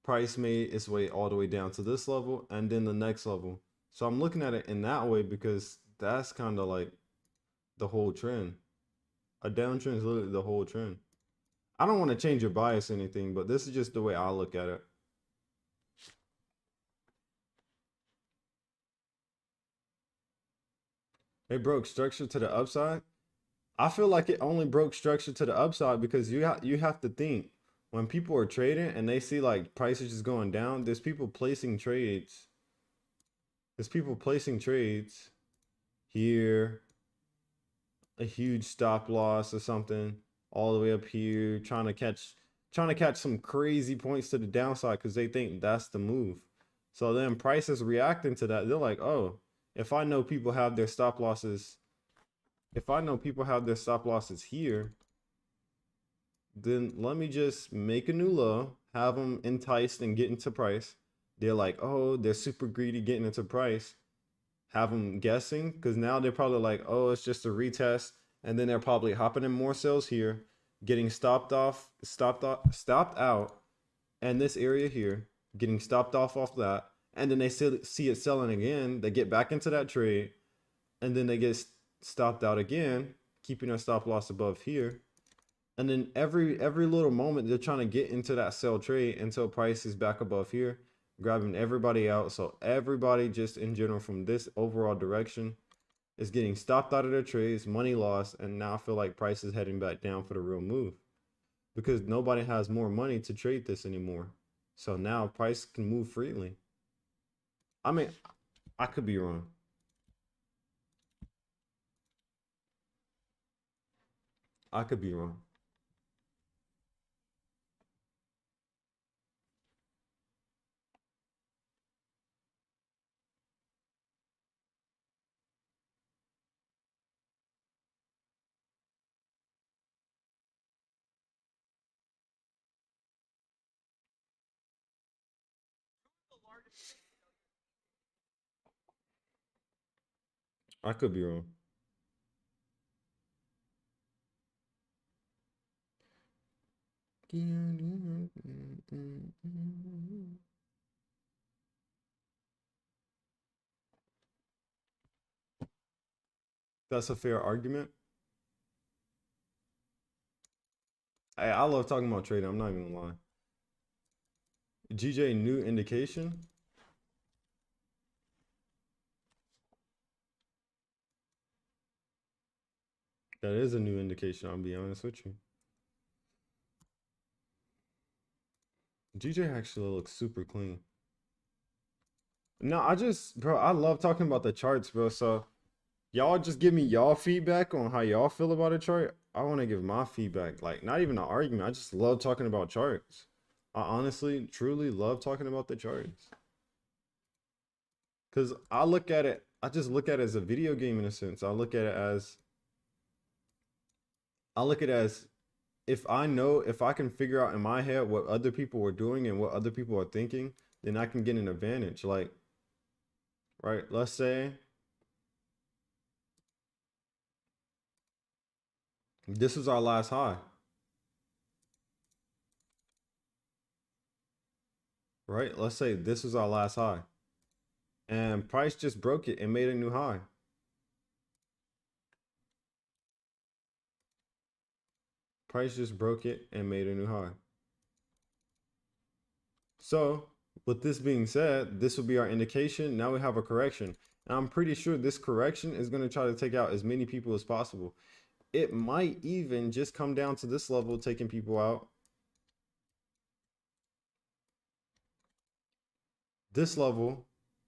Price made its way all the way down to this level and then the next level. So I'm looking at it in that way because that's kind of like the whole trend. A downtrend is literally the whole trend. I don't want to change your bias or anything, but this is just the way I look at it. It broke structure to the upside. I feel like it only broke structure to the upside because you have to think when people are trading and they see like prices just going down, there's people placing trades. There's people placing trades here, a huge stop loss or something, all the way up here, trying to catch some crazy points to the downside because they think that's the move. So then price is reacting to that. They're like, oh, if I know people have their stop losses, here, then let me just make a new low, have them enticed and get into price. They're like, oh, they're super greedy getting into price. Have them guessing because now they're probably like, oh, it's just a retest. And then they're probably hopping in more sales here, getting stopped out, and this area here, getting stopped off that. And then they see it selling again. They get back into that trade, and then they get stopped out again, keeping their stop loss above here. And then every little moment they're trying to get into that sell trade until price is back above here, grabbing everybody out. So everybody just in general from this overall direction is getting stopped out of their trades, money lost, and now I feel like price is heading back down for the real move because nobody has more money to trade this anymore. So now price can move freely. I mean, I could be wrong. I could be wrong. I could be wrong. That's a fair argument. I love talking about trading. I'm not even gonna lie. GJ, new indication. That is a new indication. I'll be honest with you. GJ actually looks super clean. No, bro, I love talking about the charts, bro. So y'all just give me y'all feedback on how y'all feel about a chart. I want to give my feedback. Like, not even an argument. I just love talking about charts. I honestly, truly love talking about the charts. Because I just look at it as a video game in a sense. I look at it as if I can figure out in my head what other people are doing and what other people are thinking, then I can get an advantage. Like, right, let's say this is our last high, right? Let's say this is our last high and price just broke it and made a new high. Price just broke it and made a new high. So With this being said, this will be our indication. Now we have a correction. And I'm pretty sure this correction is going to try to take out as many people as possible. It might even just come down to this level, taking people out. This level,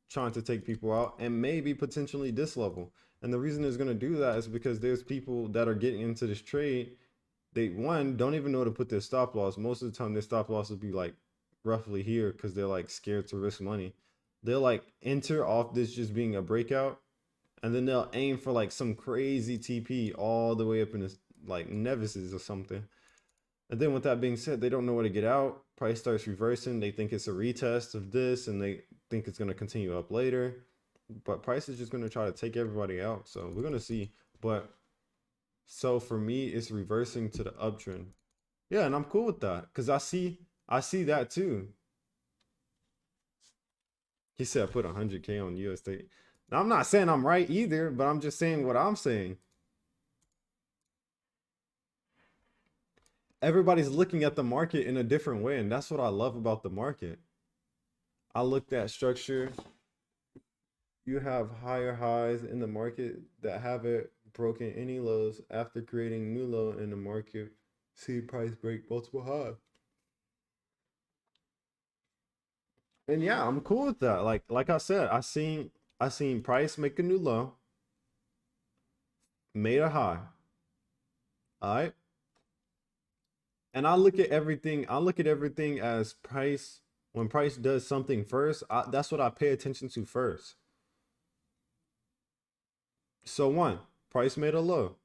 trying to take people out, and maybe potentially this level. And the reason it's going to do that is because there's people that are getting into this trade. They, one, don't even know to put their stop loss. Most of the time, their stop loss will be like roughly here because they're like scared to risk money. They'll like enter off this just being a breakout, and then they'll aim for like some crazy TP all the way up in this like Nevis's or something. And then with that being said, they don't know where to get out. Price starts reversing. They think it's a retest of this and they think it's going to continue up later. But price is just going to try to take everybody out. So we're going to see. But so for me, it's reversing to the uptrend. Yeah, and I'm cool with that because I see that too. He said put 100K on USD. Now, I'm not saying I'm right either, but I'm just saying what I'm saying. Everybody's looking at the market in a different way, and that's what I love about the market. I looked at structure. You have higher highs in the market that haven't broken any lows after creating new low in the market. See price break multiple highs. And yeah, I'm cool with that. Like I said, I seen price make a new low, made a high. All right. And I look at everything as price. When price does something first, that's what I pay attention to first. So one, price made a low.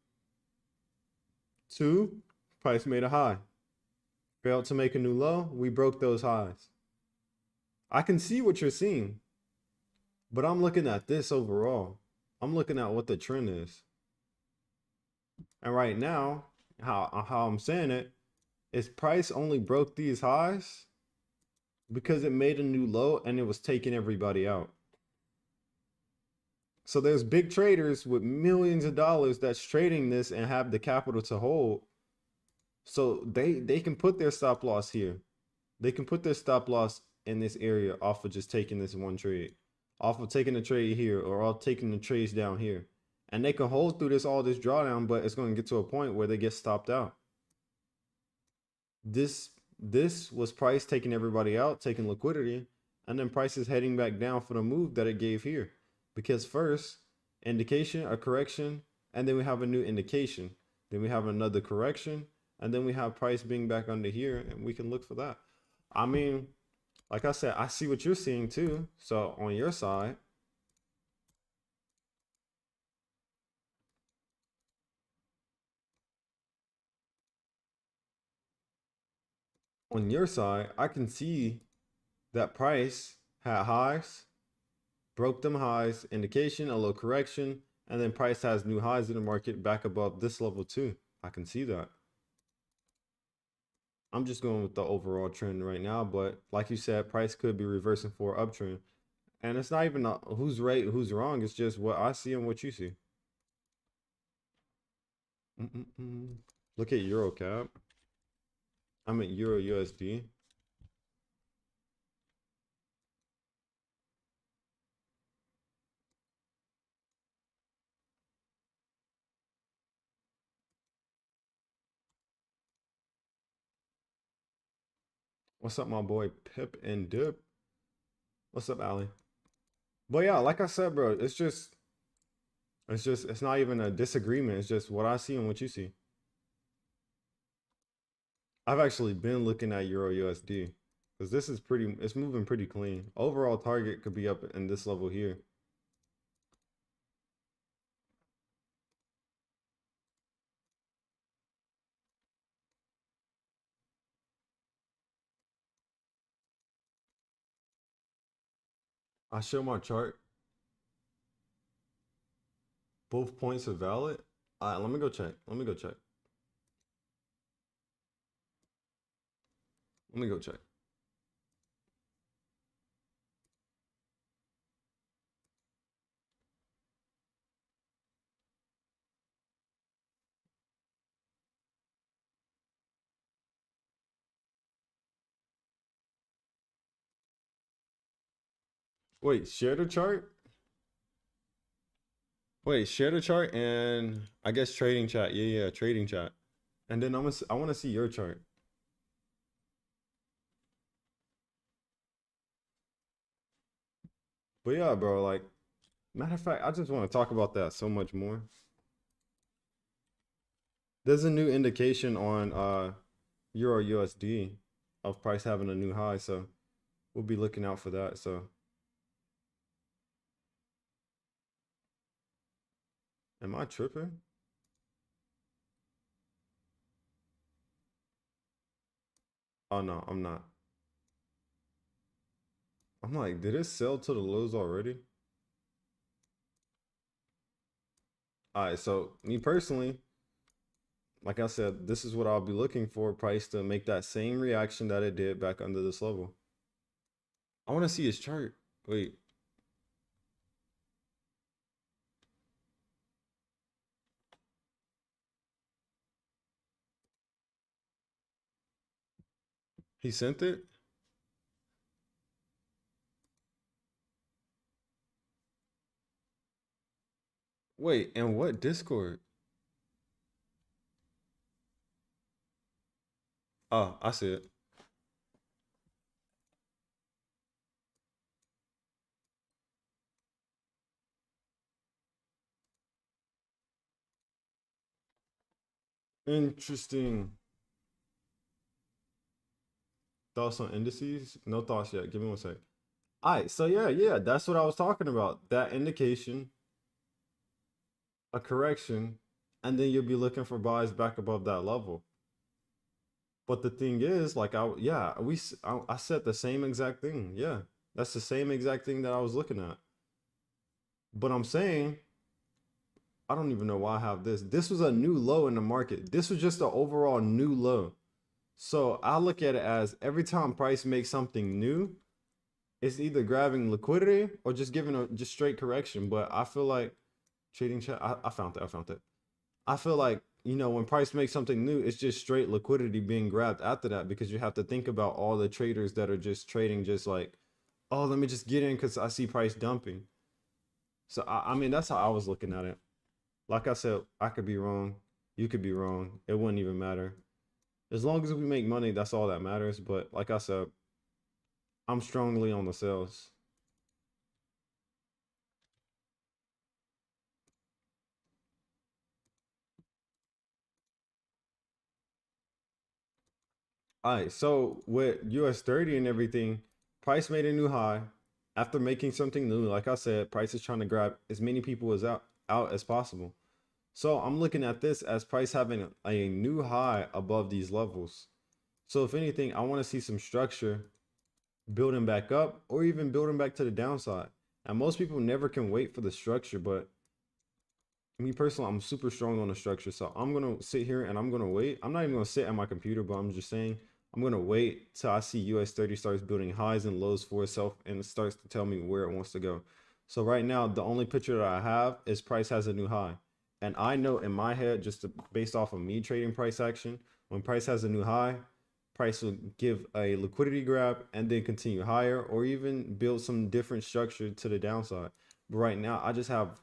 Two, price made a high. Failed to make a new low, we broke those highs. I can see what you're seeing, but I'm looking at this overall. I'm looking at what the trend is. And right now, how I'm saying it is price only broke these highs because it made a new low and it was taking everybody out. So there's big traders with millions of dollars that's trading this and have the capital to hold. So they can put their stop loss here. They can put their stop loss in this area off of just taking this one trade, off of taking the trade here, or all taking the trades down here. And they can hold through this all this drawdown, but it's going to get to a point where they get stopped out. This was price taking everybody out, taking liquidity, and then price is heading back down for the move that it gave here. Because first, indication, a correction, and then we have a new indication. Then we have another correction, and then we have price being back under here, and we can look for that. I mean, like I said, I see what you're seeing too. So on your side, I can see that price had highs, broke them highs, indication, a little correction, and then price has new highs in the market back above this level too. I can see that. I'm just going with the overall trend right now, but like you said, price could be reversing for an uptrend. And it's not even who's right, who's wrong. It's just what I see and what you see. Look at Euro cap. I'm at Euro USD. What's up, my boy Pip and Dip? What's up, Ali? But yeah, like I said, bro, it's not even a disagreement. It's just what I see and what you see. I've actually been looking at Euro USD because this is it's moving pretty clean. Overall target could be up in this level here. I show my chart. Both points are valid. All right, let me go check. Let me go check. Let me go check. Wait, share the chart? Wait, share the chart and I guess trading chat. Yeah, trading chat. And then I want to see your chart. But yeah, bro, like matter of fact, I just want to talk about that so much more. There's a new indication on Euro USD of price having a new high, so we'll be looking out for that. So am I tripping? Oh no, I'm not. I'm like, did it sell to the lows already? All right, so me personally, like I said, this is what I'll be looking for, price to make that same reaction that it did back under this level. I want to see his chart. Wait. He sent it? Wait, and what Discord? Oh, I see it. Interesting. Thoughts on indices? No thoughts yet. Give me one sec. All right, so yeah, that's what I was talking about. That indication, a correction, and then you'll be looking for buys back above that level. But the thing is, like I said the same exact thing. Yeah, that's the same exact thing that I was looking at. But I'm saying I don't even know why I have this. This was a new low in the market. This was just an overall new low. So I look at it as every time price makes something new, it's either grabbing liquidity or just giving a just straight correction. But I feel like trading chat. I found that. I found it. I feel like, when price makes something new, it's just straight liquidity being grabbed after that because you have to think about all the traders that are just trading just like, oh, let me just get in because I see price dumping. So I mean that's how I was looking at it. Like I said, I could be wrong. You could be wrong. It wouldn't even matter. As long as we make money, that's all that matters. But like I said, I'm strongly on the sales. All right, so with US 30 and everything, price made a new high. After making something new, like I said, price is trying to grab as many people as out as possible. So I'm looking at this as price having a new high above these levels. So if anything, I want to see some structure building back up or even building back to the downside. And most people never can wait for the structure, but me personally, I'm super strong on the structure. So I'm gonna sit here and I'm gonna wait. I'm not even gonna sit at my computer, but I'm just saying I'm gonna wait till I see US 30 starts building highs and lows for itself and it starts to tell me where it wants to go. So right now, the only picture that I have is price has a new high. And I know in my head, based off of me trading price action, when price has a new high, price will give a liquidity grab and then continue higher or even build some different structure to the downside. But right now, I just have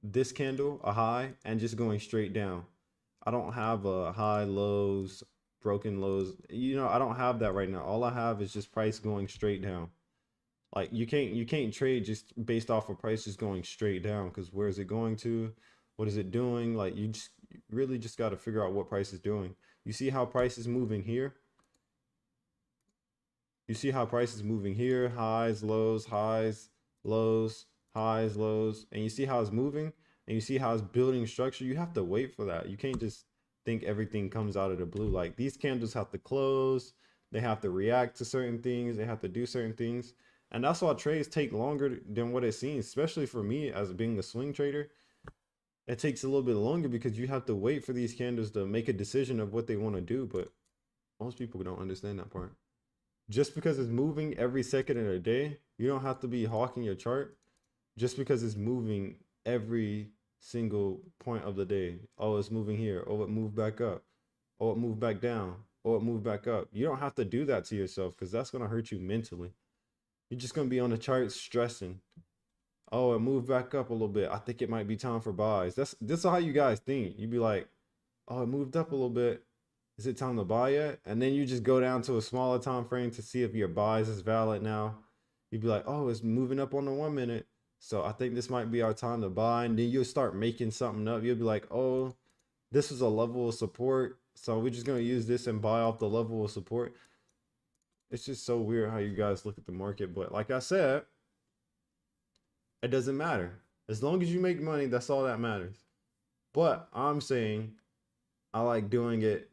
this candle, a high, and just going straight down. I don't have a high lows, broken lows. I don't have that right now. All I have is just price going straight down. Like you can't trade just based off of price just going straight down because where is it going to? What is it doing? Like you really just got to figure out what price is doing. You see how price is moving here? You see how price is moving here, highs, lows, lows, highs, lows, and you see how it's moving and you see how it's building structure. You have to wait for that. You can't just think everything comes out of the blue. Like these candles have to close, they have to react to certain things, they have to do certain things. And that's why trades take longer than what it seems, especially for me as being a swing trader. It takes a little bit longer because you have to wait for these candles to make a decision of what they want to do, but most people don't understand that part. Just because it's moving every second of the day, you don't have to be hawking your chart just because it's moving every single point of the day. Oh, it's moving here. Oh, it moved back up. Oh, it moved back down. Oh, it moved back up. You don't have to do that to yourself because that's going to hurt you mentally. You're just gonna be on the chart stressing. Oh, it moved back up a little bit. I think it might be time for buys. That's how you guys think. You'd be like, oh, it moved up a little bit. Is it time to buy yet? And then you just go down to a smaller time frame to see if your buys is valid now. You'd be like, oh, it's moving up on the 1 minute. So I think this might be our time to buy. And then you'll start making something up. You'll be like, oh, this is a level of support. So we're just gonna use this and buy off the level of support. It's just so weird how you guys look at the market. But like I said, it doesn't matter. As long as you make money, that's all that matters. But I'm saying I like doing it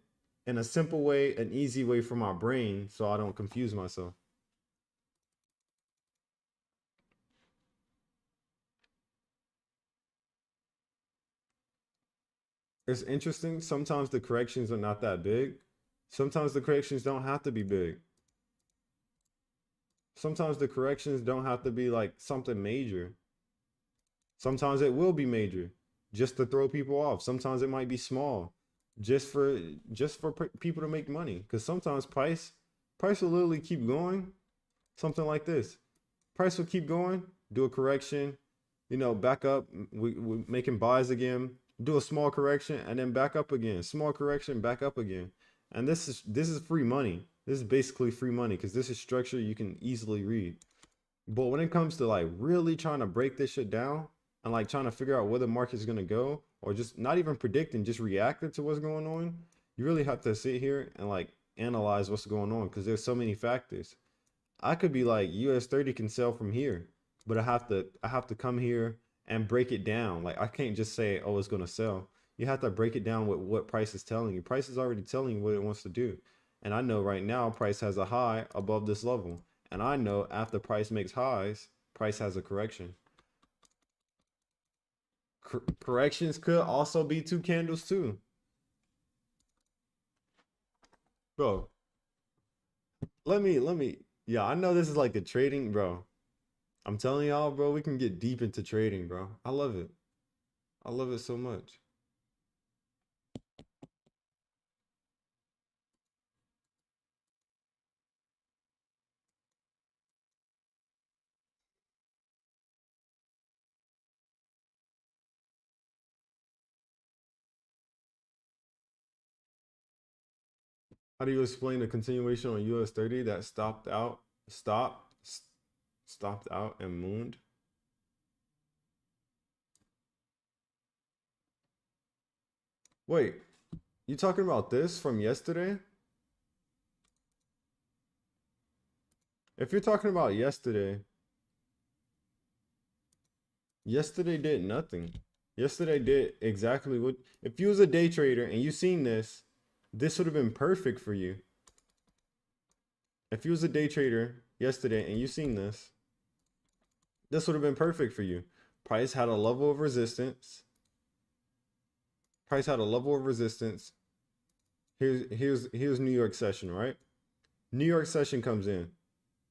in a simple way, an easy way for my brain so I don't confuse myself. It's interesting. Sometimes the corrections are not that big. Sometimes the corrections don't have to be big. Sometimes the corrections don't have to be like something major. Sometimes it will be major just to throw people off. Sometimes it might be small just for people to make money, because sometimes price will literally keep going. Something like this. Price will keep going, do a correction, back up. We're making buys again, do a small correction, and then back up again. Small correction, back up again. And this is free money. This is basically free money because this is structure you can easily read. But when it comes to like really trying to break this shit down and like trying to figure out where the market's gonna go, or just not even predicting, just reacting to what's going on, you really have to sit here and like analyze what's going on because there's so many factors. I could be like US 30 can sell from here, but I have to come here and break it down. Like I can't just say, oh, it's gonna sell. You have to break it down with what price is telling you. Price is already telling you what it wants to do. And I know right now price has a high above this level. And I know after price makes highs, price has a correction. Corrections could also be 2 candles too. Bro, yeah, I know this is like a trading, bro. I'm telling y'all, bro, we can get deep into trading, bro. I love it. I love it so much. How do you explain the continuation on US 30 that stopped out and mooned? Wait, you talking about this from yesterday? If you're talking about yesterday, yesterday did nothing. Yesterday did exactly what, if you was a day trader and you seen this would have been perfect for you. If you was a day trader yesterday and you seen this would have been perfect for you. Price had a level of resistance. Price had a level of resistance. Here's New York session, right? New York session comes in.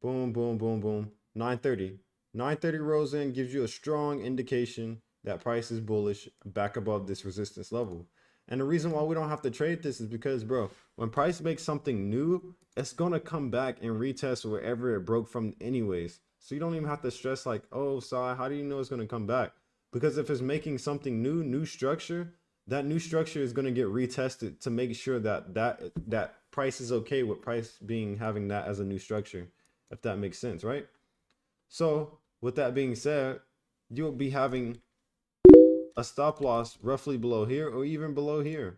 Boom, boom, boom, boom. 930. 930 rolls in, gives you a strong indication that price is bullish back above this resistance level. And the reason why we don't have to trade this is because, bro, when price makes something new, it's gonna come back and retest wherever it broke from anyways. So you don't even have to stress like, oh, Sai, how do you know it's gonna come back? Because if it's making something new structure, that new structure is gonna get retested to make sure that price is okay with price having that as a new structure, if that makes sense, right? So with that being said, you'll be having a stop loss roughly below here or even below here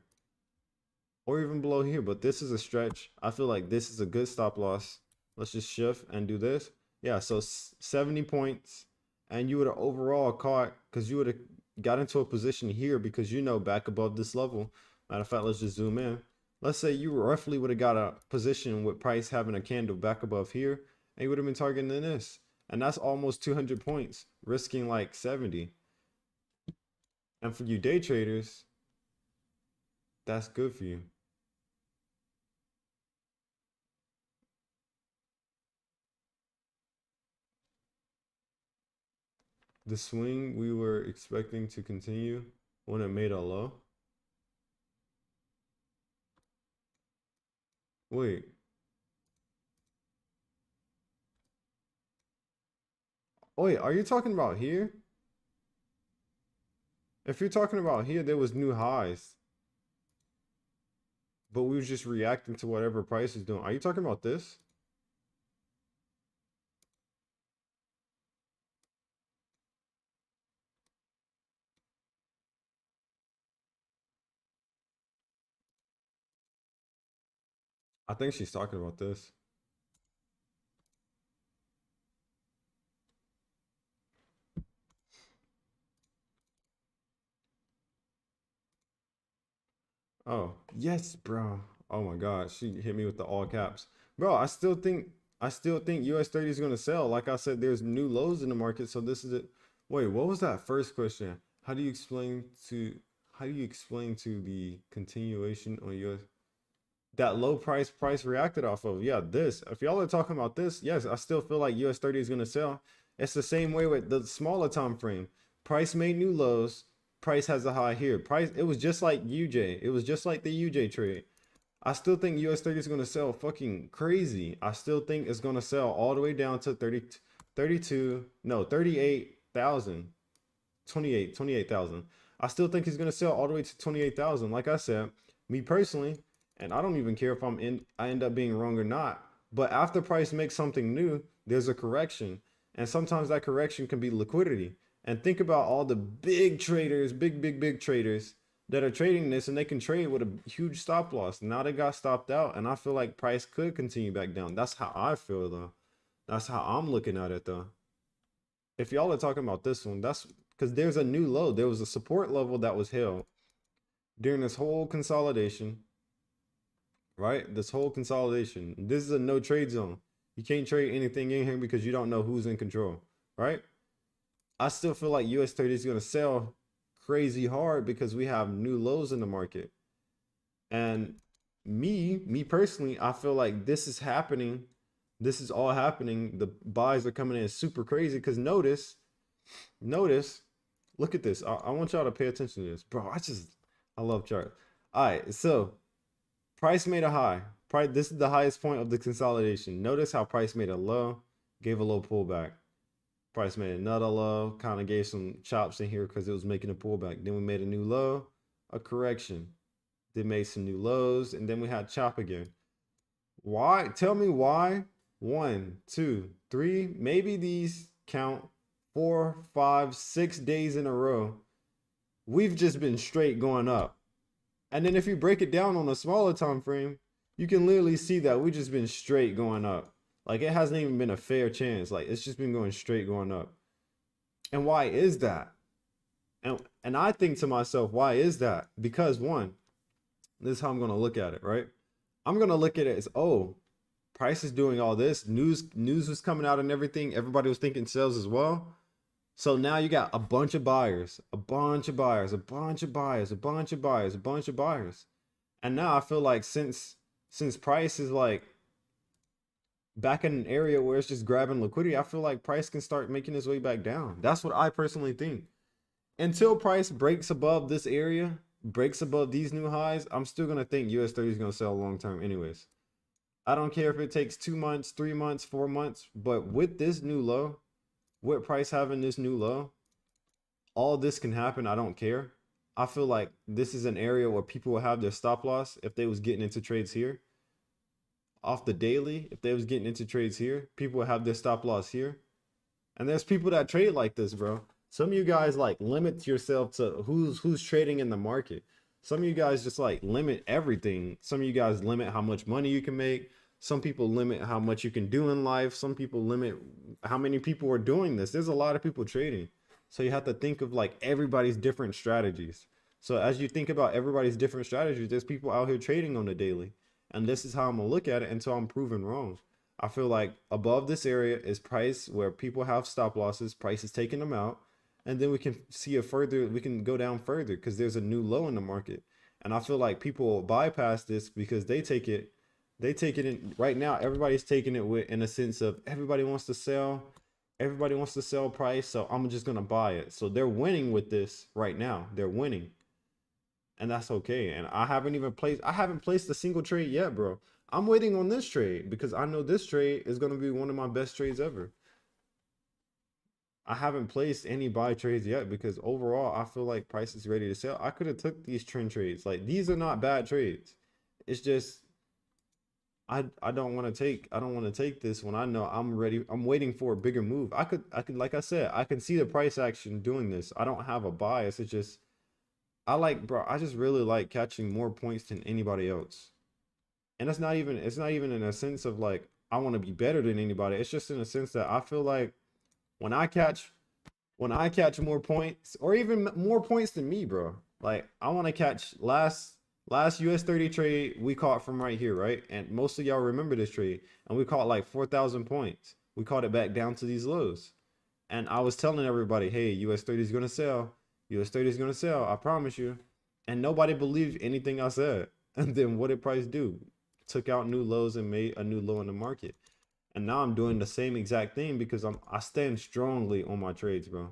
but this is a stretch. I feel like this is a good stop loss. Let's just shift and do this. Yeah, so 70 points, and you would have overall caught, because you would have got into a position here because back above this level. Matter of fact, let's just zoom in. Let's say you roughly would have got a position with price having a candle back above here, and you would have been targeting this, and that's almost 200 points, risking like 70. And for you day traders, that's good for you. The swing we were expecting to continue when it made a low. Wait. Oh wait, are you talking about here? If you're talking about here, there was new highs, but we was just reacting to whatever price is doing. Are you talking about this? I think she's talking about this. Oh, yes, bro. Oh my God, she hit me with the all caps. Bro, I still think US 30 is gonna sell. Like I said, there's new lows in the market, so this is it. Wait, what was that first question? How do you explain to the continuation on US that low price reacted off of? Yeah, this. If y'all are talking about this, yes, I still feel like US 30 is gonna sell. It's the same way with the smaller time frame. Price made new lows. Price has a high here. Price, it was just like UJ. It was just like the UJ trade. I still think US 30 is gonna sell fucking crazy. I still think it's gonna sell all the way down to 30, 32, no, 38,000. 28,000. I still think he's gonna sell all the way to 28,000. Like I said, me personally, and I don't even care if I end up being wrong or not. But after price makes something new, there's a correction, and sometimes that correction can be liquidity. And think about all the big traders, big traders that are trading this, and they can trade with a huge stop loss. Now they got stopped out, and I feel like price could continue back down. That's how I feel though. That's how I'm looking at it though. If y'all are talking about this one, that's because there's a new low. There was a support level that was held during this whole consolidation, right? This whole consolidation. This is a no trade zone. You can't trade anything in here because you don't know who's in control, right? I still feel like US 30 is going to sell crazy hard because we have new lows in the market. And me personally, I feel like this is happening. This is all happening. The buys are coming in super crazy because notice, look at this. I want y'all to pay attention to this. Bro, I love charts. All right, so price made a high. Price, this is the highest point of the consolidation. Notice how price made a low, gave a low pullback. Price made another low, kind of gave some chops in here because it was making a pullback. Then we made a new low, a correction. Then made some new lows, and then we had chop again. Why? Tell me why. 1, 2, 3, maybe these count 4, 5, 6 days in a row. We've just been straight going up. And then if you break it down on a smaller time frame, you can literally see that we just been straight going up. Like it hasn't even been a fair chance. Like it's just been going straight going up. And why is that? And I think to myself, why is that? Because one, this is how I'm going to look at it, right? I'm going to look at it as, oh, price is doing all this. News was coming out and everything. Everybody was thinking sales as well. So now you got a bunch of buyers, a bunch of buyers, a bunch of buyers, a bunch of buyers, a bunch of buyers. And now I feel like since price is like back in an area where it's just grabbing liquidity, I feel like price can start making its way back down. That's what I personally think. Until price breaks above this area, breaks above these new highs, I'm still going to think US 30 is going to sell long term anyways. I don't care if it takes 2 months, 3 months, 4 months, but with this new low, with price having this new low, all this can happen. I don't care. I feel like this is an area where people will have their stop loss if they was getting into trades here. Off the daily, if they was getting into trades here, people will have their stop loss here. And there's people that trade like this, bro. Some of you guys like limit yourself to who's trading in the market. Some of you guys just like limit everything. Some of you guys limit how much money you can make. Some people limit how much you can do in life. Some people limit how many people are doing this. There's a lot of people trading. So you have to think of like everybody's different strategies. So as you think about everybody's different strategies, there's people out here trading on the daily. And this is how I'm gonna look at it until I'm proven wrong. I feel like above this area is price where people have stop losses, price is taking them out. And then we can see we can go down further because there's a new low in the market. And I feel like people bypass this because they take it in right now. Everybody's taking it with in a sense of everybody wants to sell price. So I'm just going to buy it. So they're winning with this right now. They're winning. And that's okay. And I haven't placed a single trade yet, bro. I'm waiting on this trade because I know this trade is going to be one of my best trades ever. I haven't placed any buy trades yet because overall I feel like price is ready to sell. I could have took these trend trades. Like these are not bad trades. It's just I don't want to take this when I know I'm ready. I'm waiting for a bigger move. I could like I said, I can see the price action doing this. I don't have a bias. It's just I just really like catching more points than anybody else. And it's not even in a sense of like I want to be better than anybody. It's just in a sense that I feel like when I catch more points or even more points than me, bro. Like I want to catch last US 30 trade we caught from right here, right? And most of y'all remember this trade. And we caught like 4,000 points. We caught it back down to these lows. And I was telling everybody, hey, US 30 is going to sell. US 30 is going to sell. I promise you. And nobody believed anything I said. And then what did price do? Took out new lows and made a new low in the market. And now I'm doing the same exact thing because I stand strongly on my trades, bro.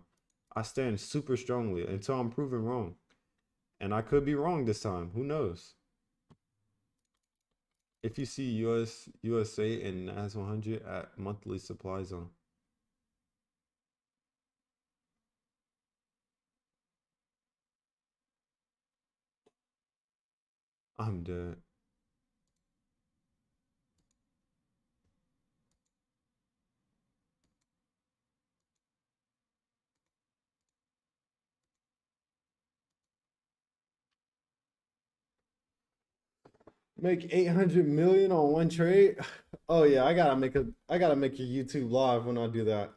I stand super strongly until I'm proven wrong. And I could be wrong this time. Who knows? If you see USA and NAS 100 at monthly supply zone. I'm dead. Make 800 million on one trade? Oh yeah, I gotta make a YouTube live when I do that.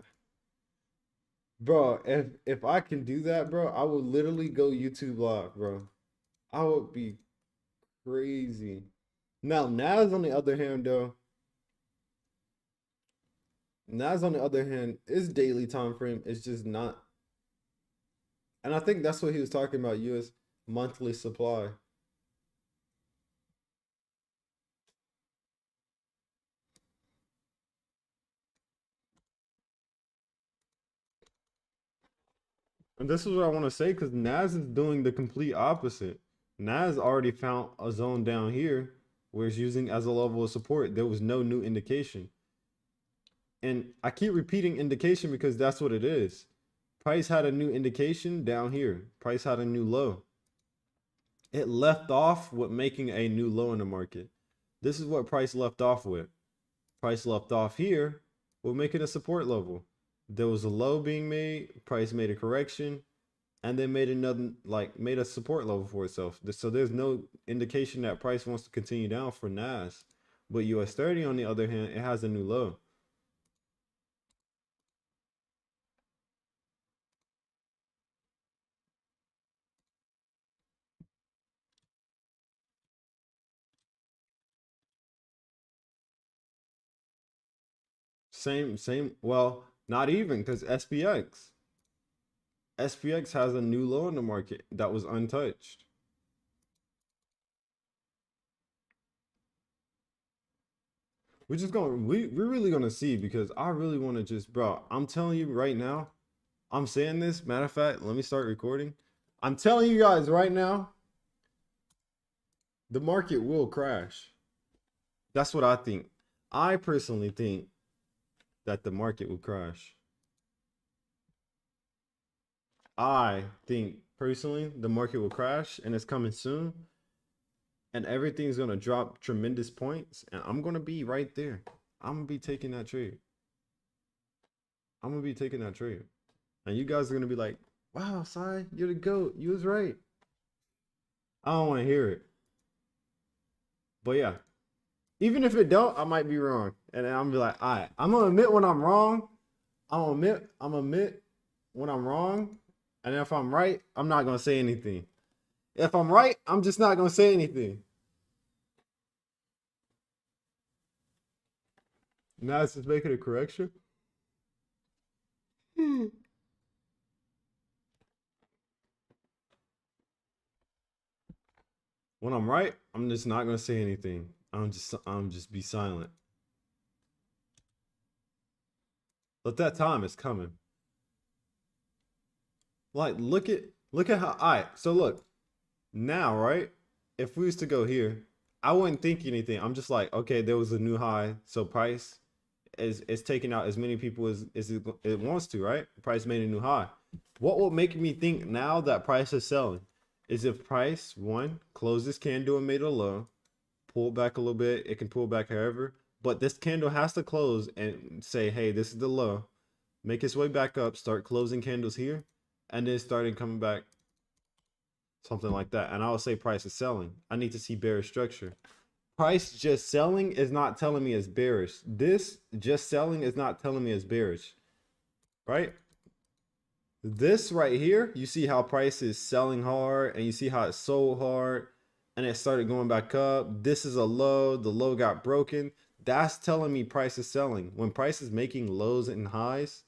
Bro, if I can do that, bro, I would literally go YouTube live, bro. I would be crazy. Now, Nas on the other hand, though, Nas on the other hand, his daily time frame is just not, and I think that's what he was talking about, US monthly supply. And this is what I want to say because Nas is doing the complete opposite. Nas already found a zone down here where it's using as a level of support. There was no new indication. And I keep repeating indication because that's what it is. Price had a new indication down here. Price had a new low. It left off with making a new low in the market. This is what price left off with. Price left off here with making a support level. There was a low being made, price made a correction, and then made another, like made a support level for itself. So there's no indication that price wants to continue down for NAS. But US 30 on the other hand, it has a new low. Same, well, not even because SPX has a new low in the market that was untouched. We're really gonna see because I really want to just, bro, I'm telling you right now, I'm saying this. Matter of fact, let me start recording. I'm telling you guys right now, the market will crash. That's what I think. I personally think that the market will crash. I think personally the market will crash and it's coming soon. And everything's gonna drop tremendous points, and I'm gonna be right there. I'm gonna be taking that trade. I'm gonna be taking that trade. And you guys are gonna be like, wow, Sai, you're the GOAT. You was right. I don't want to hear it. But yeah, even if it don't, I might be wrong. And then I'm gonna be like, all right, I'm gonna admit when I'm wrong. I'm admit when I'm wrong. And if I'm right, I'm not gonna say anything. If I'm right, I'm just not gonna say anything. Now it's just making a correction. When I'm right, I'm just not gonna say anything. I'm just be silent. But that time is coming. Like look at how so look, now, right? If we was to go here, I wouldn't think anything. I'm just like, okay, there was a new high, so price is taking out as many people as it wants to, right? Price made a new high. What will make me think now that price is selling is if price, one, closed this candle and made a low, pull back a little bit. It can pull back however, but this candle has to close and say, hey, this is the low. Make its way back up, start closing candles here, and then starting coming back, something like that. And I would say price is selling. I need to see bearish structure. Price just selling is not telling me it's bearish. This just selling is not telling me it's bearish, right? This right here, you see how price is selling hard, and you see how it sold hard, and it started going back up. This is a low. The low got broken. That's telling me price is selling. When price is making lows and highs,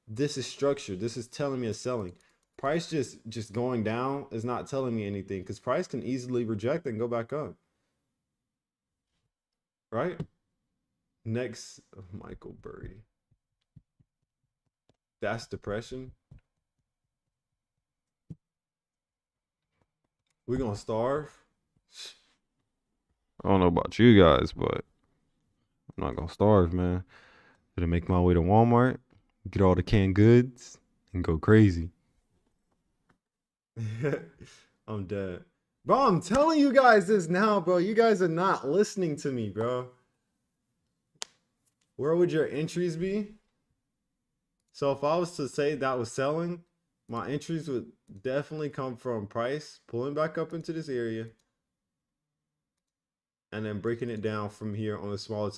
this is structure. This is telling me it's selling. Price just going down is not telling me anything, because price can easily reject and go back up, right? Next, Michael Burry. That's depression. We're gonna starve. I don't know about you guys, but I'm not gonna starve, man. Gonna make my way to Walmart, get all the canned goods, and go crazy. I'm dead. Bro, I'm telling you guys this now, bro. You guys are not listening to me, bro. Where would your entries be? So if I was to say that was selling, my entries would definitely come from price pulling back up into this area and then breaking it down from here on a smaller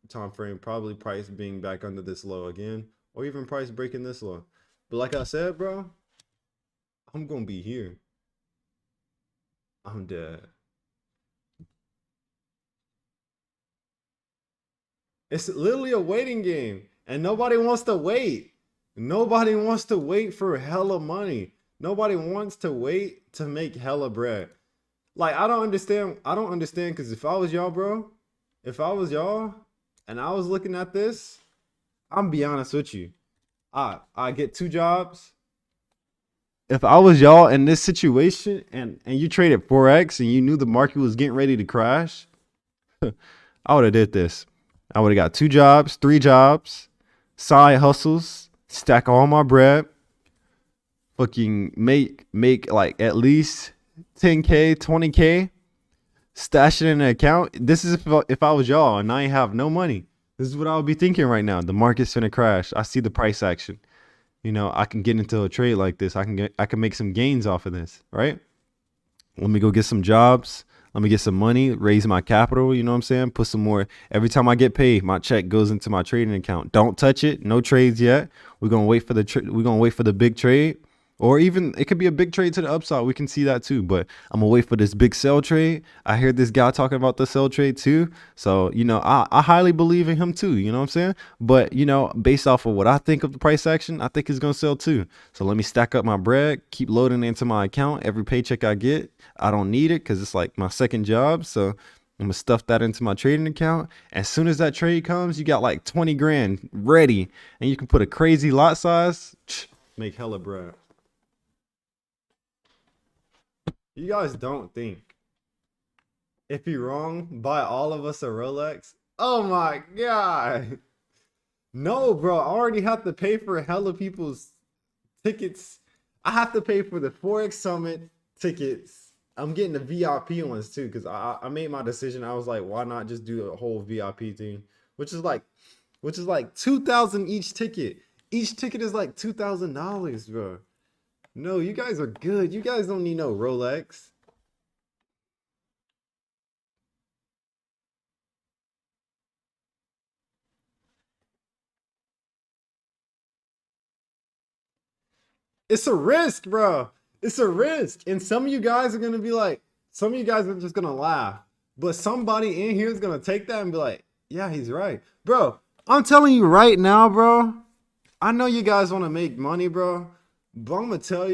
time frame, probably price being back under this low again, or even price breaking this low. But like I said, bro, I'm gonna be here. I'm dead. It's literally a waiting game, and nobody wants to wait. Nobody wants to wait for hella money. Nobody wants to wait to make hella bread. Like, I don't understand. Because if I was y'all, bro, if I was y'all and I was looking at this, I'm be honest with you. I get 2 jobs. If I was y'all in this situation and you traded Forex and you knew the market was getting ready to crash, I would have did this. I would have got 2 jobs, 3 jobs, side hustles, stack all my bread, fucking make like at least 10K, 20K, stash it in an account. This is if I was y'all and I ain't have no money. This is what I would be thinking right now. The market's gonna crash. I see the price action. You know, I can get into a trade like this. I can make some gains off of this, right? Let me go get some jobs. Let me get some money, raise my capital. You know what I'm saying? Put some more. Every time I get paid, my check goes into my trading account. Don't touch it. No trades yet. We're gonna wait for the big trade. Or even it could be a big trade to the upside. We can see that too. But I'm gonna wait for this big sell trade. I heard this guy talking about the sell trade too. So, you know, I highly believe in him too. You know what I'm saying? But, you know, based off of what I think of the price action, I think he's gonna sell too. So let me stack up my bread, keep loading into my account. Every paycheck I get, I don't need it because it's like my second job. So I'm gonna stuff that into my trading account. As soon as that trade comes, you got like 20 grand ready and you can put a crazy lot size, make hella bread. You guys don't think if you're wrong, buy all of us a Rolex? Oh my God. No, bro. I already have to pay for hella people's tickets. I have to pay for the Forex Summit tickets. I'm getting the VIP ones too, because I made my decision. I was like, why not just do a whole VIP thing? Which is like $2,000 each ticket. Each ticket is like $2,000, bro. No, you guys are good. You guys don't need no Rolex. It's a risk, bro. It's a risk. And some of you guys are going to be like, some of you guys are just going to laugh. But somebody in here is going to take that and be like, yeah, he's right. Bro, I'm telling you right now, bro. I know you guys want to make money, bro. But I'm going to tell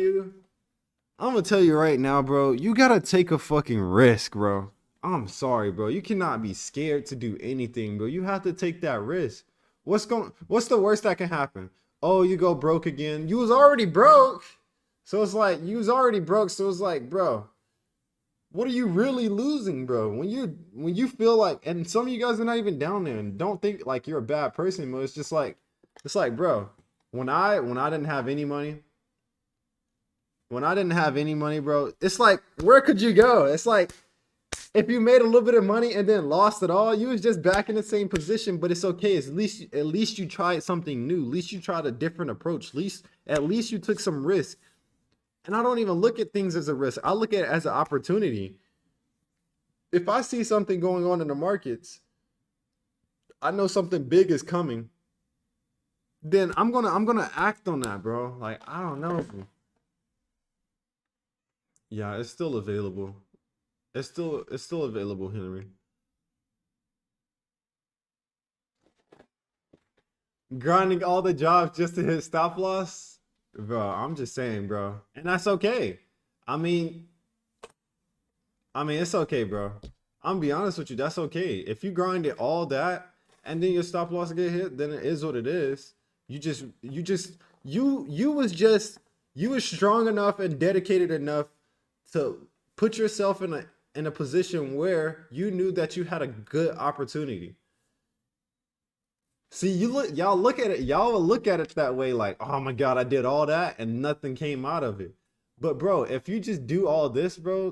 you right now, bro. You got to take a fucking risk, bro. I'm sorry, bro. You cannot be scared to do anything, bro. You have to take that risk. What's the worst that can happen? Oh, you go broke again. You was already broke. So it's like, you was already broke. So it's like, bro, What are you really losing, bro? When you feel like, and some of you guys are not even down there and don't think like you're a bad person, but it's like, bro, when I didn't have any money, bro, it's like, where could you go? It's like, if you made a little bit of money and then lost it all, you was just back in the same position. But it's okay. At least you tried something new. At least you tried a different approach. At least you took some risk. And I don't even look at things as a risk. I look at it as an opportunity. If I see something going on in the markets, I know something big is coming. Then I'm gonna act on that, bro. Like, I don't know. Yeah, it's still available. It's still available, Henry. Grinding all the jobs just to hit stop loss, bro. I'm just saying, bro, and that's okay. I mean, it's okay, bro. I'm gonna be honest with you. That's okay. If you grind it all that and then your stop loss get hit, then it is what it is. You was strong enough and dedicated enough to put yourself in a position where you knew that you had a good opportunity. See, y'all will look at it that way, like, oh my God, I did all that and nothing came out of it. But bro, if you just do all this, bro,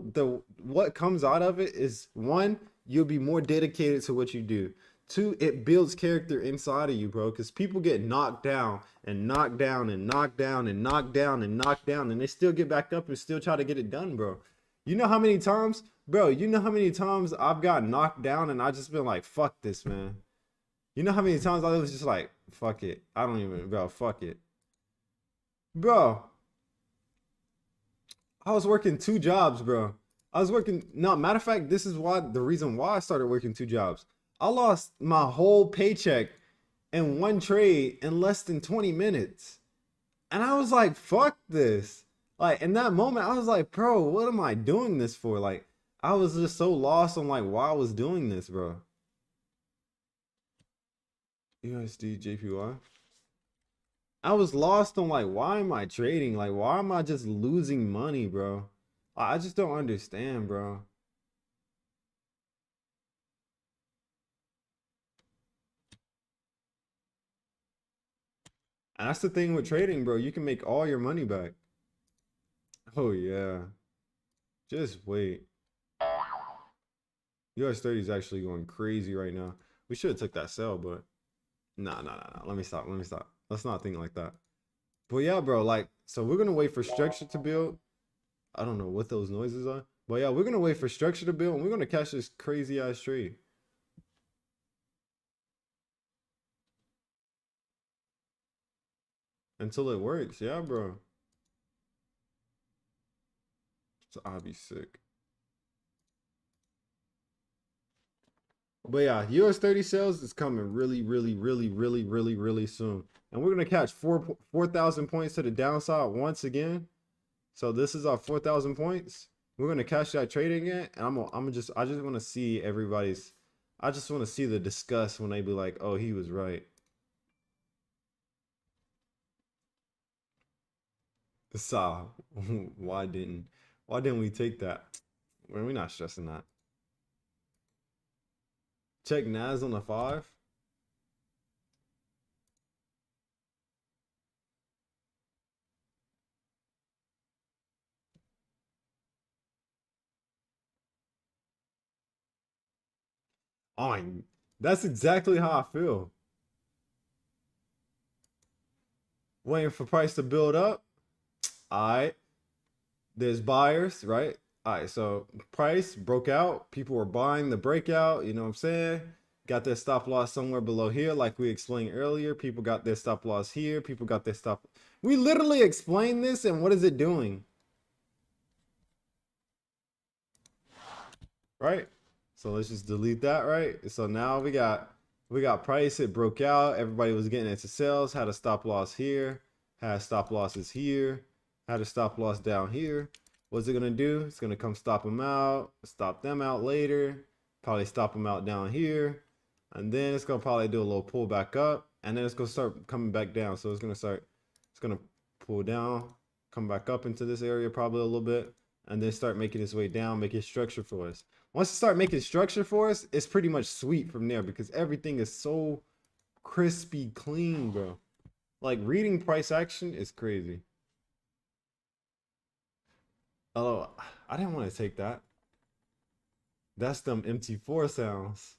what comes out of it is, one, you'll be more dedicated to what you do. Two, it builds character inside of you, bro, because people get knocked down and knocked down and knocked down and knocked down and knocked down, and they still get back up and still try to get it done, bro. You know how many times, bro, you know how many times I've got knocked down and I just been like, fuck this, man. You know how many times I was just like, fuck it. I don't even, bro, fuck it. Bro, I was working 2 jobs, bro. I was working, no, matter of fact, this is the reason why I started working 2 jobs. I lost my whole paycheck in one trade in less than 20 minutes. And I was like, fuck this. Like, in that moment, I was like, bro, what am I doing this for? Like, I was just so lost on like why I was doing this, bro. USD JPY. I was lost on like, why am I trading? Like, why am I just losing money, bro? I just don't understand, bro. And that's the thing with trading, bro. You can make all your money back. Oh yeah. Just wait. US 30 is actually going crazy right now. We should have took that sell, but nah. Let me stop. Let's not think like that. But yeah, bro, like, so we're gonna wait for structure to build. I don't know what those noises are. But yeah, we're gonna wait for structure to build and we're gonna catch this crazy ass trade. Until it works, yeah, bro. So I'll be sick. But yeah, US 30 sales is coming really soon. And we're gonna catch 4,000 points to the downside once again. So this is our 4,000 points. We're gonna catch that trade again, and I just want to see everybody's. I just want to see the disgust when they be like, "Oh, he was right." So why didn't we take that? Well, we're not stressing that. Check Nas on the 5. Oh, that's exactly how I feel. Waiting for price to build up. All right. There's buyers, right? All right. So price broke out. People were buying the breakout. You know what I'm saying? Got their stop loss somewhere below here, like we explained earlier. People got their stop loss here. People got their stop. We literally explained this, and what is it doing? Right? So let's just delete that, right? So now we got price, it broke out, everybody was getting into sales, had a stop loss here, had stop losses here, had a stop loss down here. What's it gonna do? It's gonna come stop them out later, probably stop them out down here, and then it's gonna probably do a little pull back up, and then it's gonna start coming back down. So it's gonna pull down, come back up into this area probably a little bit, and then start making its way down, making structure for us. Once it start making structure for us, it's pretty much sweet from there because everything is so crispy clean, bro. Like reading price action is crazy. Oh, I didn't want to take that. That's them MT4 sounds.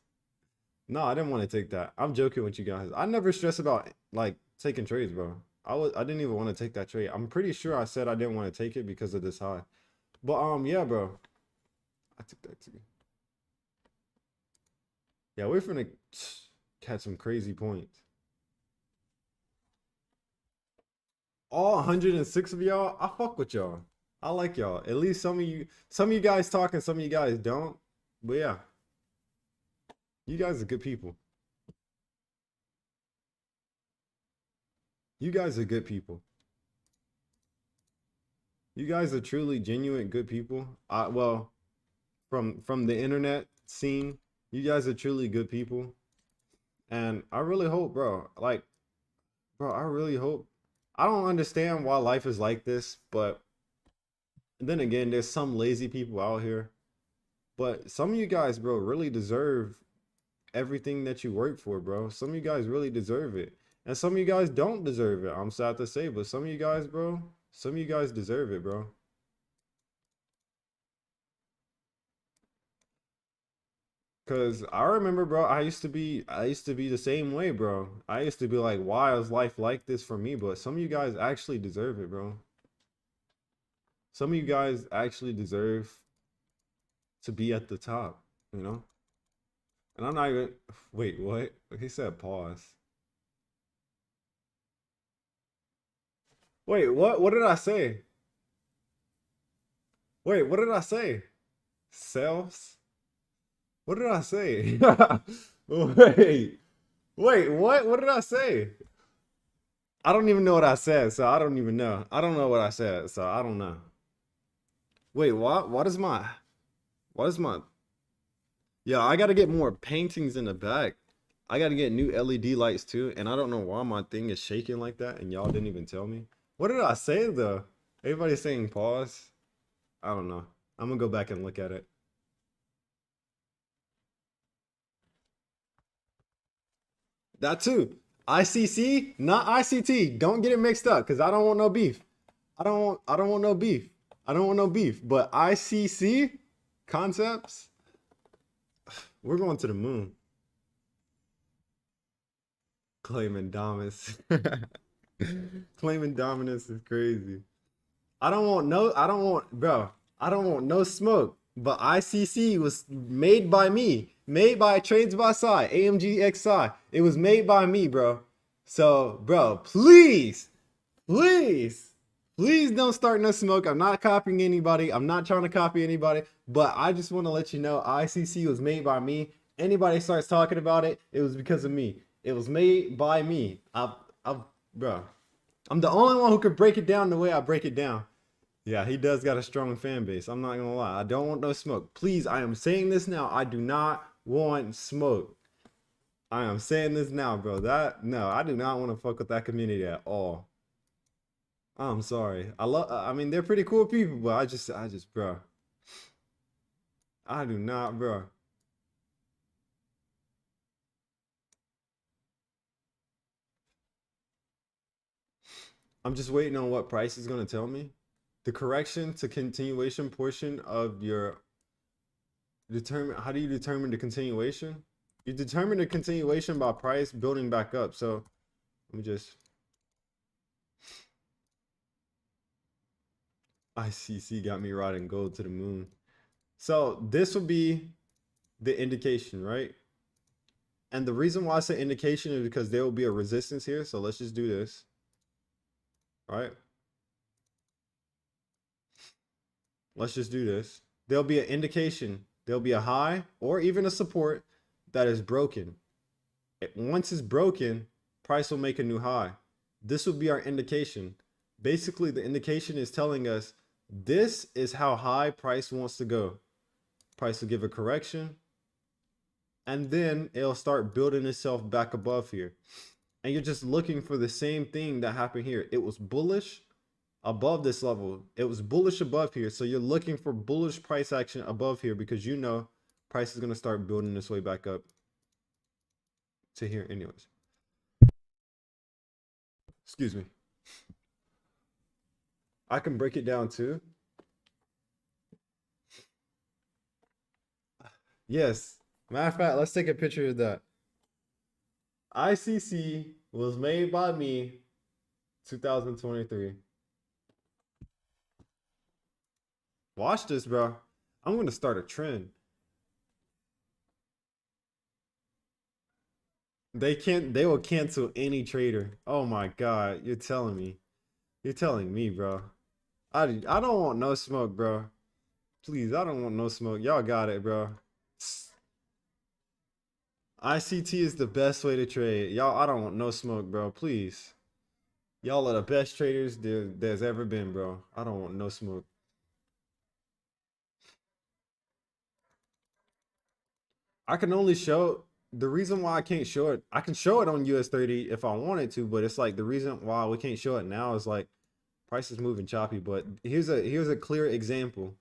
No, I didn't want to take that. I'm joking with you guys. I never stress about like taking trades, bro. I didn't even want to take that trade. I'm pretty sure I said I didn't want to take it because of this high. But yeah, bro. I took that too. Yeah, we're finna catch some crazy points. All 106 of y'all, I fuck with y'all. I like y'all. At least some of you guys talk and some of you guys don't. But yeah. You guys are good people. You guys are good people. You guys are truly genuine good people. Well, from the internet scene, you guys are truly good people. And I really hope, bro, like, bro, I really hope. I don't understand why life is like this, but then again, there's some lazy people out here. But some of you guys, bro, really deserve everything that you work for, bro. Some of you guys really deserve it. And some of you guys don't deserve it. I'm sad to say, but some of you guys, bro, some of you guys deserve it, bro. Cause I remember, bro, I used to be the same way, bro. I used to be like, why is life like this for me? But some of you guys actually deserve it, bro. Some of you guys actually deserve to be at the top, you know? And I'm not even, wait, what? He said pause. Wait, what? What did I say? Wait, what did I say? Selves? What did I say? Wait, wait, what? What did I say? I don't even know what I said, so I don't even know. I don't know what I said, so I don't know. Wait, what? What is my? Yeah, I gotta get more paintings in the back. I gotta get new LED lights too, and I don't know why my thing is shaking like that, and y'all didn't even tell me. What did I say though? Everybody's saying pause. I don't know. I'm gonna go back and look at it. That too. ICC, not ICT. Don't get it mixed up, cause I don't want no beef. I don't want no beef. I don't want no beef. But ICC concepts, we're going to the moon. Claiming dominance. Claiming dominance is crazy. Bro, I don't want no smoke. But ICC was made by me. Made by Trades by Side, AMG XI. It was made by me, bro. So, bro, please, please, please don't start no smoke. I'm not copying anybody. I'm not trying to copy anybody. But I just want to let you know ICC was made by me. Anybody starts talking about it, it was because of me. It was made by me. Bro, I'm the only one who could break it down the way I break it down. Yeah, he does got a strong fan base. I'm not gonna lie. I don't want no smoke. Please, I am saying this now. I do not want smoke. I am saying this now, bro. No, I do not want to fuck with that community at all. I'm sorry. I mean, they're pretty cool people, but I just, bro. I do not, bro. I'm just waiting on what price is gonna tell me. The correction to continuation portion of your how do you determine the continuation? You determine the continuation by price building back up. So let me just ICC got me riding gold to the moon. So this will be the indication, right? And the reason why I say indication is because there will be a resistance here. So let's just do this. All right. Let's just do this. There'll be an indication. There'll be a high or even a support that is broken. Once it's broken, price will make a new high. This will be our indication. Basically, the indication is telling us this is how high price wants to go. Price will give a correction, and then it'll start building itself back above here. And you're just looking for the same thing that happened here. It was bullish, above this level. It was bullish above here. So you're looking for bullish price action above here because you know price is going to start building this way back up to here anyways. Excuse me. I can break it down too. Yes. Matter of fact, let's take a picture of that. ICC was made by me 2023. Watch this, bro. I'm going to start a trend. They will cancel any trader. Oh my God. You're telling me. You're telling me, bro. I don't want no smoke, bro. Please, I don't want no smoke. Y'all got it, bro. ICT is the best way to trade. Y'all, I don't want no smoke, bro. Please. Y'all are the best traders there's ever been, bro. I don't want no smoke. I can only show the reason why I can't show it. I can show it on US30 if I wanted to, but it's like the reason why we can't show it now is like price is moving choppy. But here's a clear example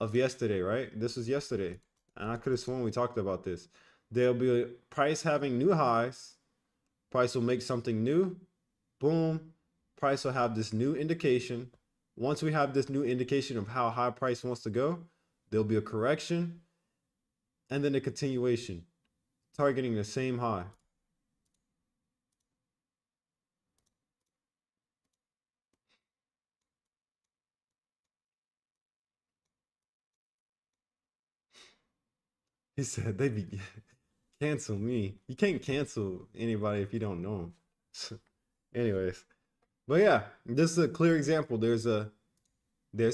of yesterday, right? This was yesterday, and I could have sworn we talked about this. There'll be a price having new highs. Price will make something new. Boom. Price will have this new indication. Once we have this new indication of how high price wants to go, there'll be a correction and then a continuation, targeting the same high. He said they be cancel me. You can't cancel anybody if you don't know them. Anyways, but yeah, this is a clear example. There's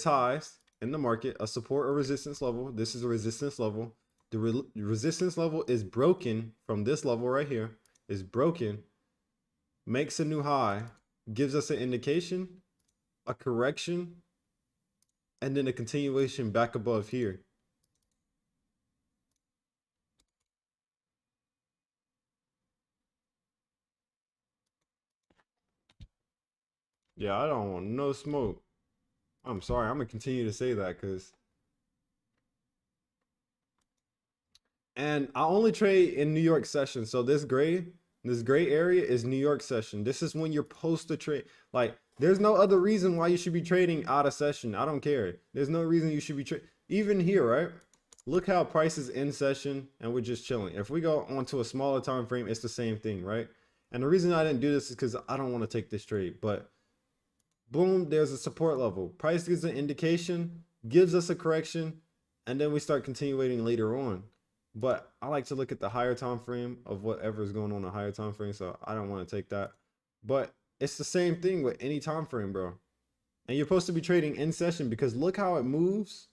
highs in the market, a support or resistance level. This is a resistance level. The resistance level is broken from this level right here. Is broken, makes a new high, gives us an indication, a correction, and then a continuation back above here. Yeah, I don't want no smoke. I'm sorry. I'm gonna continue to say that because, and I only trade in New York session. So this gray area is New York session. This is when you're supposed to trade. Like, there's no other reason why you should be trading out of session. I don't care. There's no reason you should be trading. Even here, right? Look how price is in session and we're just chilling. If we go onto a smaller time frame, it's the same thing, right? And the reason I didn't do this is because I don't want to take this trade. But boom, there's a support level. Price gives an indication, gives us a correction, and then we start continuing later on. But I like to look at the higher time frame of whatever is going on in the higher time frame, so I don't want to take that. But it's the same thing with any time frame, bro. And you're supposed to be trading in session because look how it moves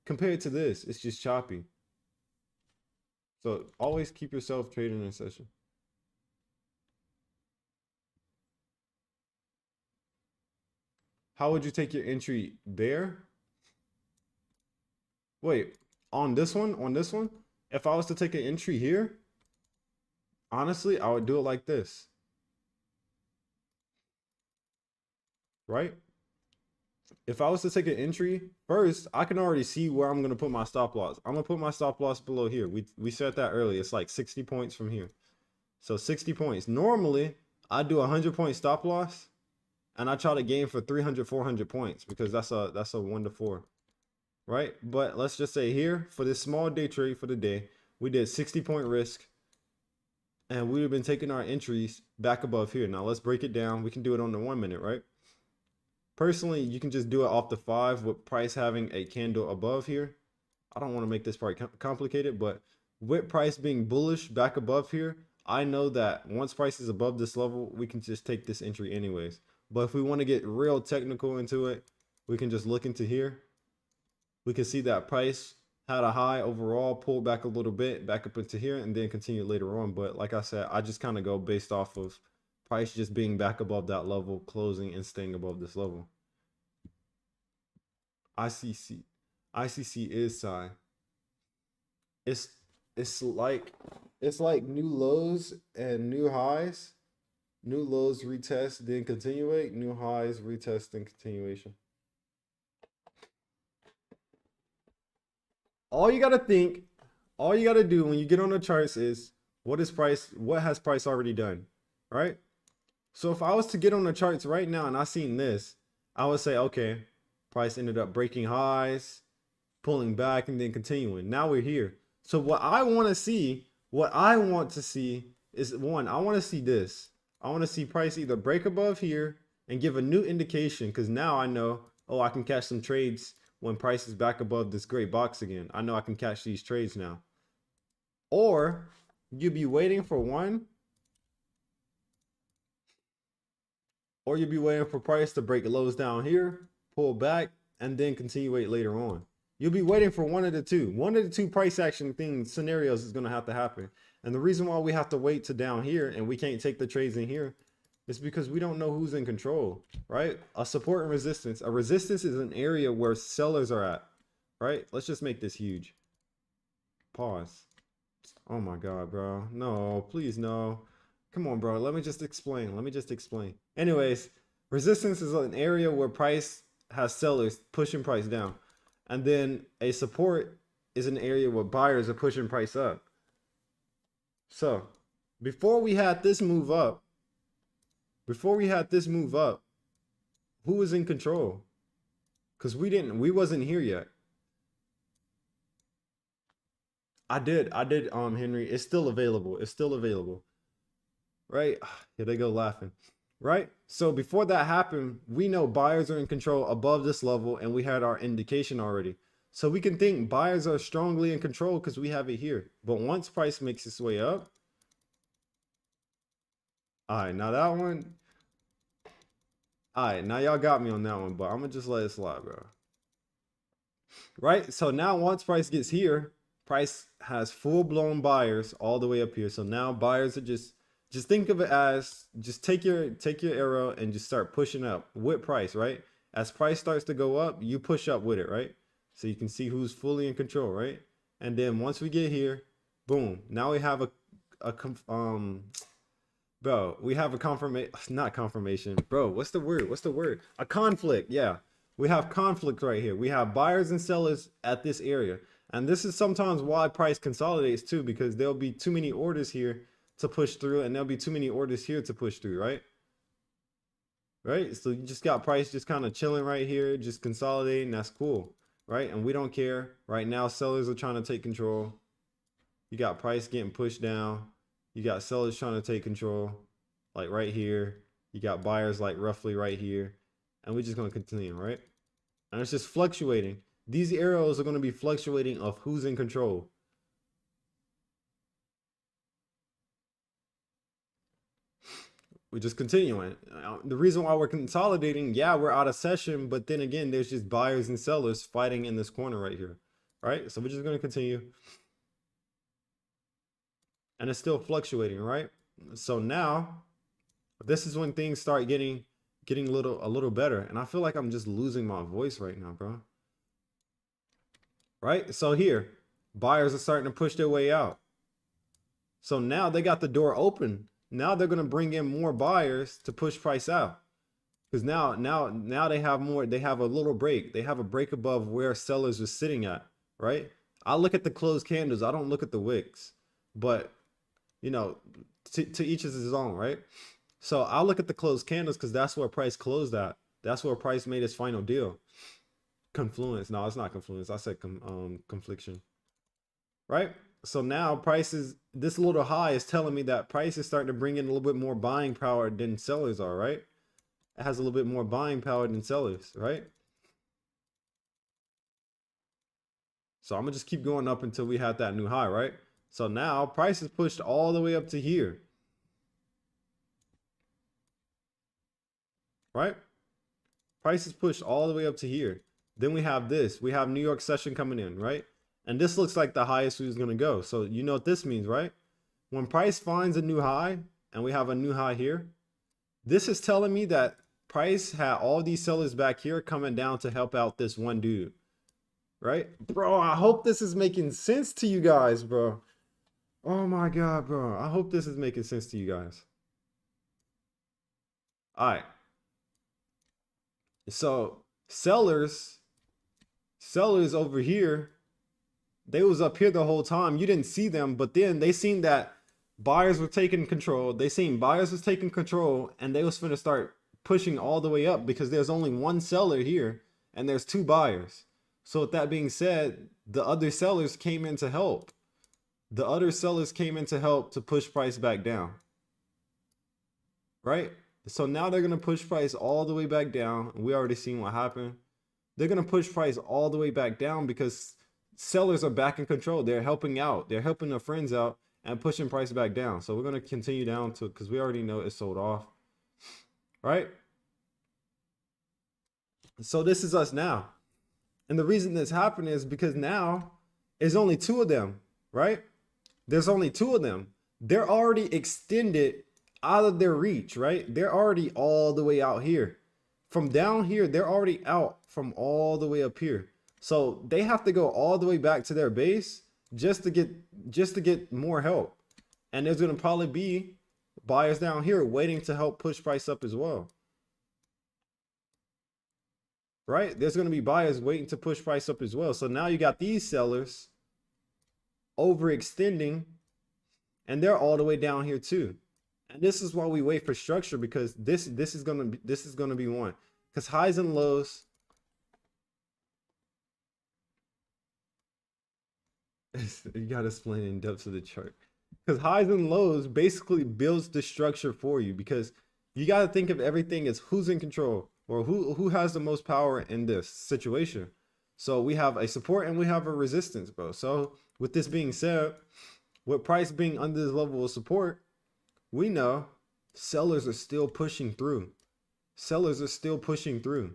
compared to this. It's just choppy. So always keep yourself trading in session. How would you take your entry there? Wait, on this one? On this one? If I was to take an entry here, honestly, I would do it like this. Right? If I was to take an entry, first, I can already see where I'm going to put my stop loss. I'm going to put my stop loss below here. We said that earlier. It's like 60 points from here. So 60 points. Normally, I do a 100-point stop loss, and I try to gain for 300, 400 points because that's a 1 to 4. Right? But let's just say here, for this small day trade for the day, we did 60-point risk, and we would have been taking our entries back above here. Now let's break it down. We can do it on the 1 minute, right? Personally, you can just do it off the 5 with price having a candle above here. I don't want to make this part complicated, but with price being bullish back above here, I know that once price is above this level, we can just take this entry anyways. But if we want to get real technical into it, we can just look into here. We can see that price had a high overall, pulled back a little bit, back up into here, and then continue later on. But like I said, I just kind of go based off of price just being back above that level, closing and staying above this level. ICC is SI. It's like new lows and new highs New lows retest, then continuate. New highs retest, then continuation. All you gotta think, all you gotta do when you get on the charts is what has price already done, right? So if I was to get on the charts right now and I seen this, I would say, okay, price ended up breaking highs, pulling back, and then continuing. Now we're here. So what I want to see is one, I want to see this. I want to see price either break above here and give a new indication, because now I know, oh, I can catch some trades when price is back above this gray box again. I know I can catch these trades now. Or you'd be waiting for one, or you'll be waiting for price to break lows down here, pull back, and then continuate later on. You'll be waiting for one of the two. One of the two price action scenarios is going to have to happen. And the reason why we have to wait to down here and we can't take the trades in here is because we don't know who's in control, right? A support and resistance. A resistance is an area where sellers are at, right? Let's just make this huge. Pause. Oh my God, bro. No, please no. Come on, bro. Let me just explain. Anyways, resistance is an area where price has sellers pushing price down. And then a support is an area where buyers are pushing price up. So before we had this move up, who was in control? Because we wasn't here yet. I did, Henry. It's still available. Right? Here they go laughing. Right? So before that happened, we know buyers are in control above this level, and we had our indication already. So we can think buyers are strongly in control because we have it here. But once price makes its way up, all right, now that one, all right, now y'all got me on that one, but I'm gonna just let it slide, bro. Right? So now once price gets here, price has full-blown buyers all the way up here. So now buyers are just think of it as, just take your arrow and just start pushing up with price, right? As price starts to go up, you push up with it, right? So you can see who's fully in control, right? And then once we get here, boom, now we have we have a confirmation, bro. What's the word? A conflict. Yeah. We have conflict right here. We have buyers and sellers at this area. And this is sometimes why price consolidates too, because there'll be too many orders here to push through, and there'll be too many orders here to push through, right? Right? So you just got price just kind of chilling right here, just consolidating. That's cool, right? And we don't care. Right now, sellers are trying to take control. You got price getting pushed down. You got sellers trying to take control, like right here. You got buyers like roughly right here. And we're just going to continue, right? And it's just fluctuating. These arrows are going to be fluctuating of who's in control. We're just continuing. The reason why we're consolidating, yeah, we're out of session, but then again, there's just buyers and sellers fighting in this corner right here, right? So we're just going to continue. And it's still fluctuating, right? So now, this is when things start getting a little better. And I feel like I'm just losing my voice right now, bro. Right? So here, buyers are starting to push their way out. So now they got the door open. Now they're going to bring in more buyers to push price out. Because now they have more, they have a little break. They have a break above where sellers are sitting at, right? I look at the closed candles. I don't look at the wicks. But, you know, to each is his own, right? So I'll look at the closed candles because that's where price closed at. That's where price made its final deal. Confluence. No, it's not confluence. I said confliction. Right? So now prices, this little high is telling me that price is starting to bring in a little bit more buying power than sellers are, right? It has a little bit more buying power than sellers, right? So I'm gonna just keep going up until we have that new high, right? So now price is pushed all the way up to here. Right? Price is pushed all the way up to here. Then we have this. We have New York session coming in, right? And this looks like the highest who's going to go. So you know what this means, right? When price finds a new high, and we have a new high here, this is telling me that price had all these sellers back here coming down to help out this one dude, right? Bro, I hope this is making sense to you guys, bro. Oh my God, bro. I hope this is making sense to you guys. All right. So sellers over here, they was up here the whole time. You didn't see them, but then they seen that buyers were taking control. They seen buyers was taking control, and they was finna start pushing all the way up because there's only one seller here and there's two buyers. So with that being said, the other sellers came in to help. The other sellers came in to help to push price back down. Right? So now they're gonna push price all the way back down. We already seen what happened. They're gonna push price all the way back down because sellers are back in control. They're helping out. They're helping their friends out and pushing price back down. So we're gonna continue down to, because we already know it's sold off. Right? So this is us now. And the reason this happened is because now there's only two of them, right? There's only two of them. They're already extended out of their reach, right? They're already all the way out here. From down here, they're already out from all the way up here. So they have to go all the way back to their base just to get more help. And there's gonna probably be buyers down here waiting to help push price up as well. Right? There's gonna be buyers waiting to push price up as well. So now you got these sellers overextending, and they're all the way down here too. And this is why we wait for structure, because this is gonna be one. Because highs and lows, you gotta explain in depth to the chart. Because highs and lows basically builds the structure for you, because you gotta think of everything as who's in control or who has the most power in this situation. So we have a support and we have a resistance, bro. So with this being said, with price being under this level of support, we know sellers are still pushing through. Sellers are still pushing through.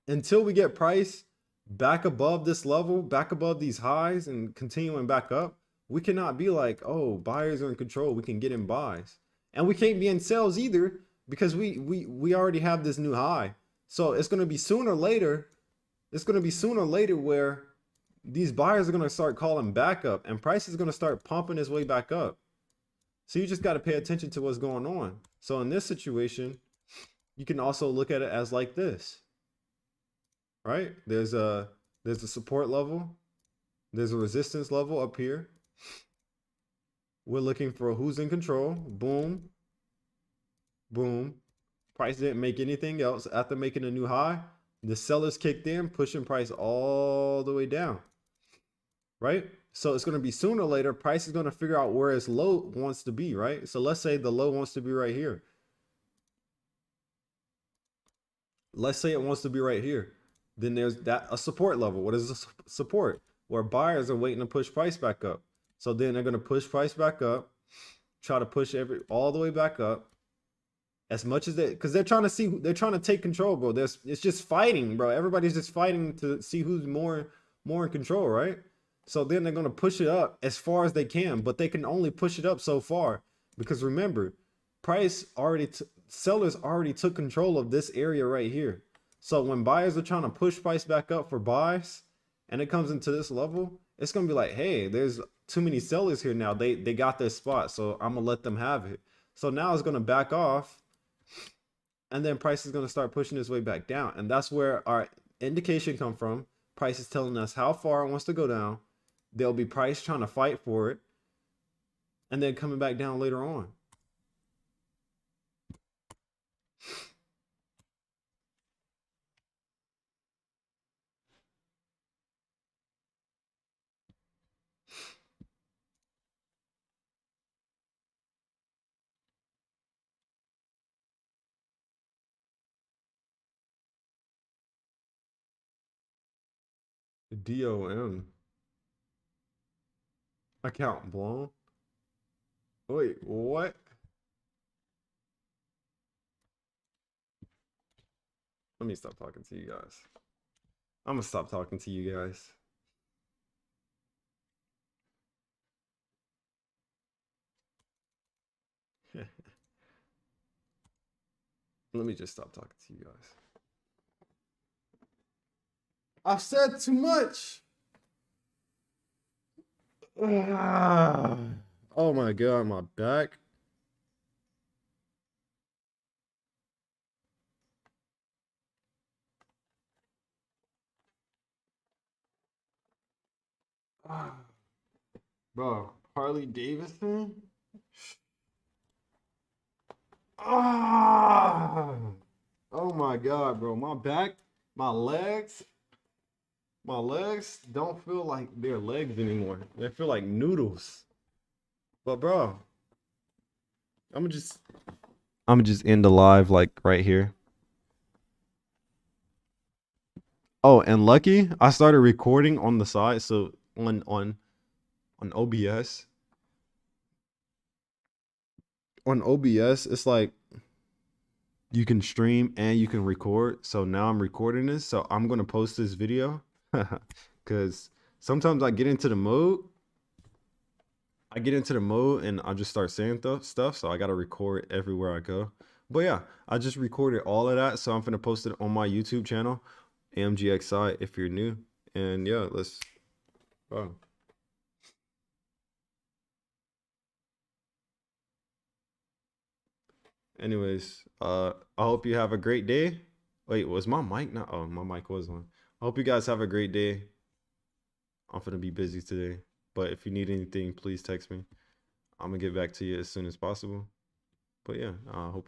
Until we get price back above this level, back above these highs and continuing back up, we cannot be like, oh, buyers are in control, we can get in buys. And we can't be in sales either, because we already have this new high. So it's going to be sooner or later, where these buyers are going to start calling back up and price is going to start pumping its way back up. So you just got to pay attention to what's going on. So in this situation, you can also look at it as like this, right? There's a support level. There's a resistance level up here. We're looking for who's in control. Boom, boom. Price didn't make anything else. After making a new high, the sellers kicked in, pushing price all the way down, right? So it's going to be sooner or later, price is going to figure out where its low wants to be, right? So let's say the low wants to be right here. Let's say it wants to be right here. Then there's a support level. What is a support? Where buyers are waiting to push price back up. So then they're going to push price back up, try to push all the way back up. As much as because they're trying to take control, bro. It's just fighting, bro. Everybody's just fighting to see who's more in control, right? So then they're gonna push it up as far as they can, but they can only push it up so far, because remember, sellers already took control of this area right here. So when buyers are trying to push price back up for buys, and it comes into this level, it's gonna be like, hey, there's too many sellers here now. They got this spot, so I'm gonna let them have it. So now it's gonna back off. And then price is going to start pushing its way back down. And that's where our indication come from. Price is telling us how far it wants to go down. There'll be price trying to fight for it. And then coming back down later on. DOM. Account blown. Wait, what? Let me stop talking to you guys. I'm gonna stop talking to you guys. Let me just stop talking to you guys. I've said too much. Oh my god, my back. Bro, Harley Davidson. Ah, oh my God, bro. My back, my legs, my legs don't feel like they're legs anymore. They feel like noodles. But bro, I'm gonna just end the live like right here. Oh, and lucky, I started recording on the side, so on OBS. On OBS, it's like you can stream and you can record. So now I'm recording this. So I'm gonna post this video because sometimes I get into the mode. And I just start saying stuff. So I gotta record everywhere I go. But yeah, I just recorded all of that. So I'm gonna post it on my YouTube channel, AMGXI, if you're new. And yeah, let's. Wow. Anyways, I hope you have a great day. Wait, was my mic not? Oh, my mic was on. I hope you guys have a great day. I'm gonna be busy today, but if you need anything, please text me. I'm gonna get back to you as soon as possible. But yeah, I hope you